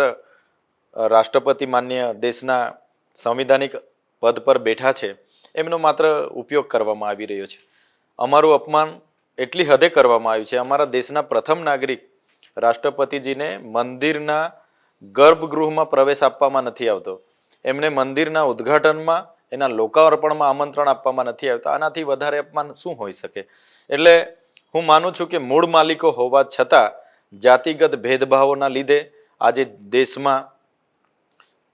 રાષ્ટ્રપતિ માન્ય દેશના સંવિધાનિક પદ પર બેઠા છે, એમનો માત્ર ઉપયોગ કરવામાં આવી રહ્યો છે. અમારું અપમાન એટલી હદે કરવામાં આવ્યું છે. અમારા દેશના પ્રથમ નાગરિક રાષ્ટ્રપતિજીને મંદિરના ગર્ભગૃહમાં પ્રવેશ આપવામાં નથી આવતો. એમને મંદિરના ઉદ્ઘાટનમાં, એના લોકાર્પણમાં આમંત્રણ આપવામાં નથી આવતા. આનાથી વધારે અપમાન શું હોઈ શકે? એટલે હું માનું છું કે મૂળ માલિકો હોવા છતાં જાતિગત ભેદભાવોના લીધે આજે દેશમાં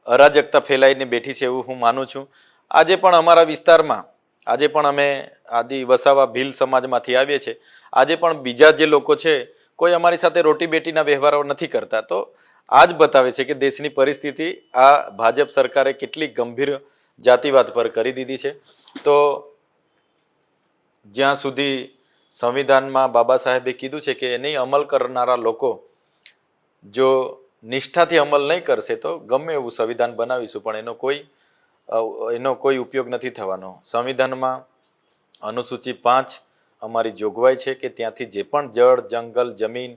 અરાજકતા ફેલાઈને બેઠી છે એવું હું માનું છું. આજે પણ અમારા વિસ્તારમાં, આજે પણ અમે આદિ વસાવા ભીલ સમાજમાંથી આવીએ છીએ, આજે પણ બીજા જે લોકો છે કોઈ અમારી સાથે રોટી બેટીના વ્યવહારો નથી કરતા. તો આ જ બતાવે છે કે દેશની પરિસ્થિતિ આ ભાજપ સરકારે કેટલી ગંભીર જાતિવાદ પર કરી દીધી છે. તો જ્યાં સુધી સંવિધાનમાં બાબા સાહેબે કીધું છે કે એની અમલ કરનારા લોકો જો નિષ્ઠાથી અમલ નહીં કરશે તો ગમે એવું સંવિધાન બનાવીશું પણ એનો કોઈ ઉપયોગ નથી થવાનો. સંવિધાનમાં અનુસૂચિ 5 અમારી જોગવાઈ છે કે ત્યાંથી જે પણ જળ, જંગલ, જમીન,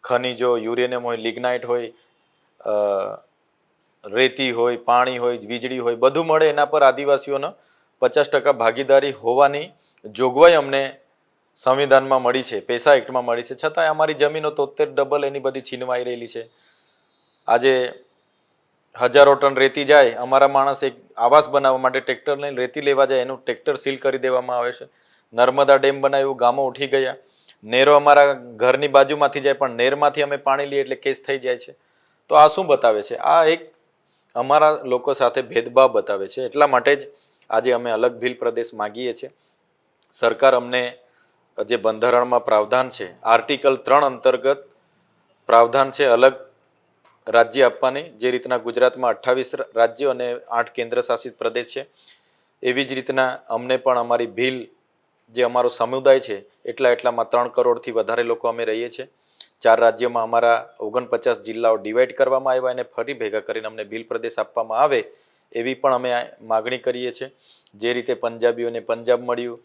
ખનિજો, યુરેનિયમ હોય, લિગ્નાઇટ હોય, રેતી હોય, પાણી હોય, વીજળી હોય, બધું મળે એના પર આદિવાસીઓનો 50% ભાગીદારી હોવાની જોગવાઈ અમને સંવિધાનમાં મળી છે, પેસા એક્ટમાં મળી છે. છતાંય અમારી જમીનો 73 ડબલ એની બધી છીનવાઈ રહેલી છે. આજે હજારો ટન રેતી જાય, અમારા માણસ એક આવાસ બનાવવા માટે ટ્રેક્ટર લઈને રેતી લેવા જાય, એનું ટ્રેક્ટર સીલ કરી દેવામાં આવે છે. નર્મદા ડેમ બનાવ્યું, ગામો ઉઠી ગયા. નેરો અમારા ઘરની બાજુમાંથી જાય પણ નેરમાંથી અમે પાણી લઈએ એટલે કેસ થઈ જાય છે. તો આ શું બતાવે છે? આ એક અમારા લોકો સાથે ભેદભાવ બતાવે છે. એટલા માટે જ આજે અમે અલગ ભીલ પ્રદેશ માગીએ છીએ. સરકાર અમને જે બંધારણમાં પ્રાવધાન છે, આર્ટિકલ 3 અંતર્ગત પ્રાવધાન છે અલગ રાજ્ય આપવાની. જે રીતના ગુજરાતમાં 28 રાજ્યો અને 8 કેન્દ્ર શાસિત પ્રદેશ છે, એવી જ રીતના અમને પણ અમારી ભીલ જે અમારો સમુદાય છે એટલામાં 3 કરોડથી વધારે લોકો અમે રહીએ છીએ. 4 રાજ્યોમાં અમારા 49 જિલ્લાઓ ડિવાઈડ કરવામાં આવ્યા અને ફરી ભેગા કરીને અમને ભીલ પ્રદેશ આપવામાં આવે એવી પણ અમે માગણી કરીએ છીએ. જે રીતે પંજાબીઓને પંજાબ મળ્યું,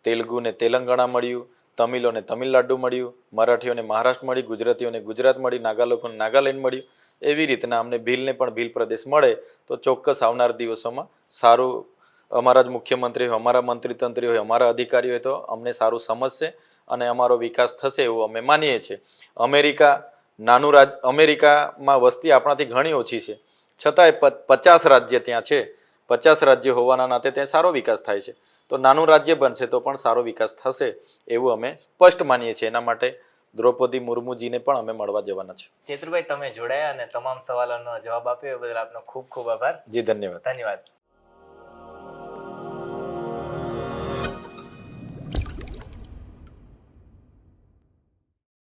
તેલુગુને તેલંગાણા મળ્યું, તમિલોને તમિલનાડુ મળ્યું, મરાઠીઓને મહારાષ્ટ્ર મળ્યું, ગુજરાતીઓને ગુજરાત મળ્યું, નાગા લોકોને નાગાલેન્ડ મળ્યું, એવી રીતના અમને ભીલને પણ ભીલ પ્રદેશ મળે તો ચોક્કસ આવનાર દિવસોમાં સારું, અમારા જ મુખ્યમંત્રી હોય, અમારા મંત્રીતંત્રી હોય, અમારા અધિકારી હોય તો અમને સારું સમજશે અને અમારો વિકાસ થશે એવું અમે માનીએ છીએ. અમેરિકામાં વસ્તી આપણાથી ઘણી ઓછી છે, છતાંય 50 રાજ્ય ત્યાં છે. 50 રાજ્ય હોવાના નાતે ત્યાં સારો વિકાસ થાય છે. તો નાનું રાજ્ય બનશે તો પણ સારો વિકાસ થશે એવું અમે સ્પષ્ટ માનીએ છીએ. એના માટે દ્રૌપદી મુર્મુજીને પણ અમે મળવા જવાના છે. ચેતુરભાઈ, તમે જોડાયા અને તમામ સવાલોનો જવાબ આપ્યો એ બદલ આપનો ખૂબ ખૂબ આભાર. જી ધન્યવાદ. ધન્યવાદ.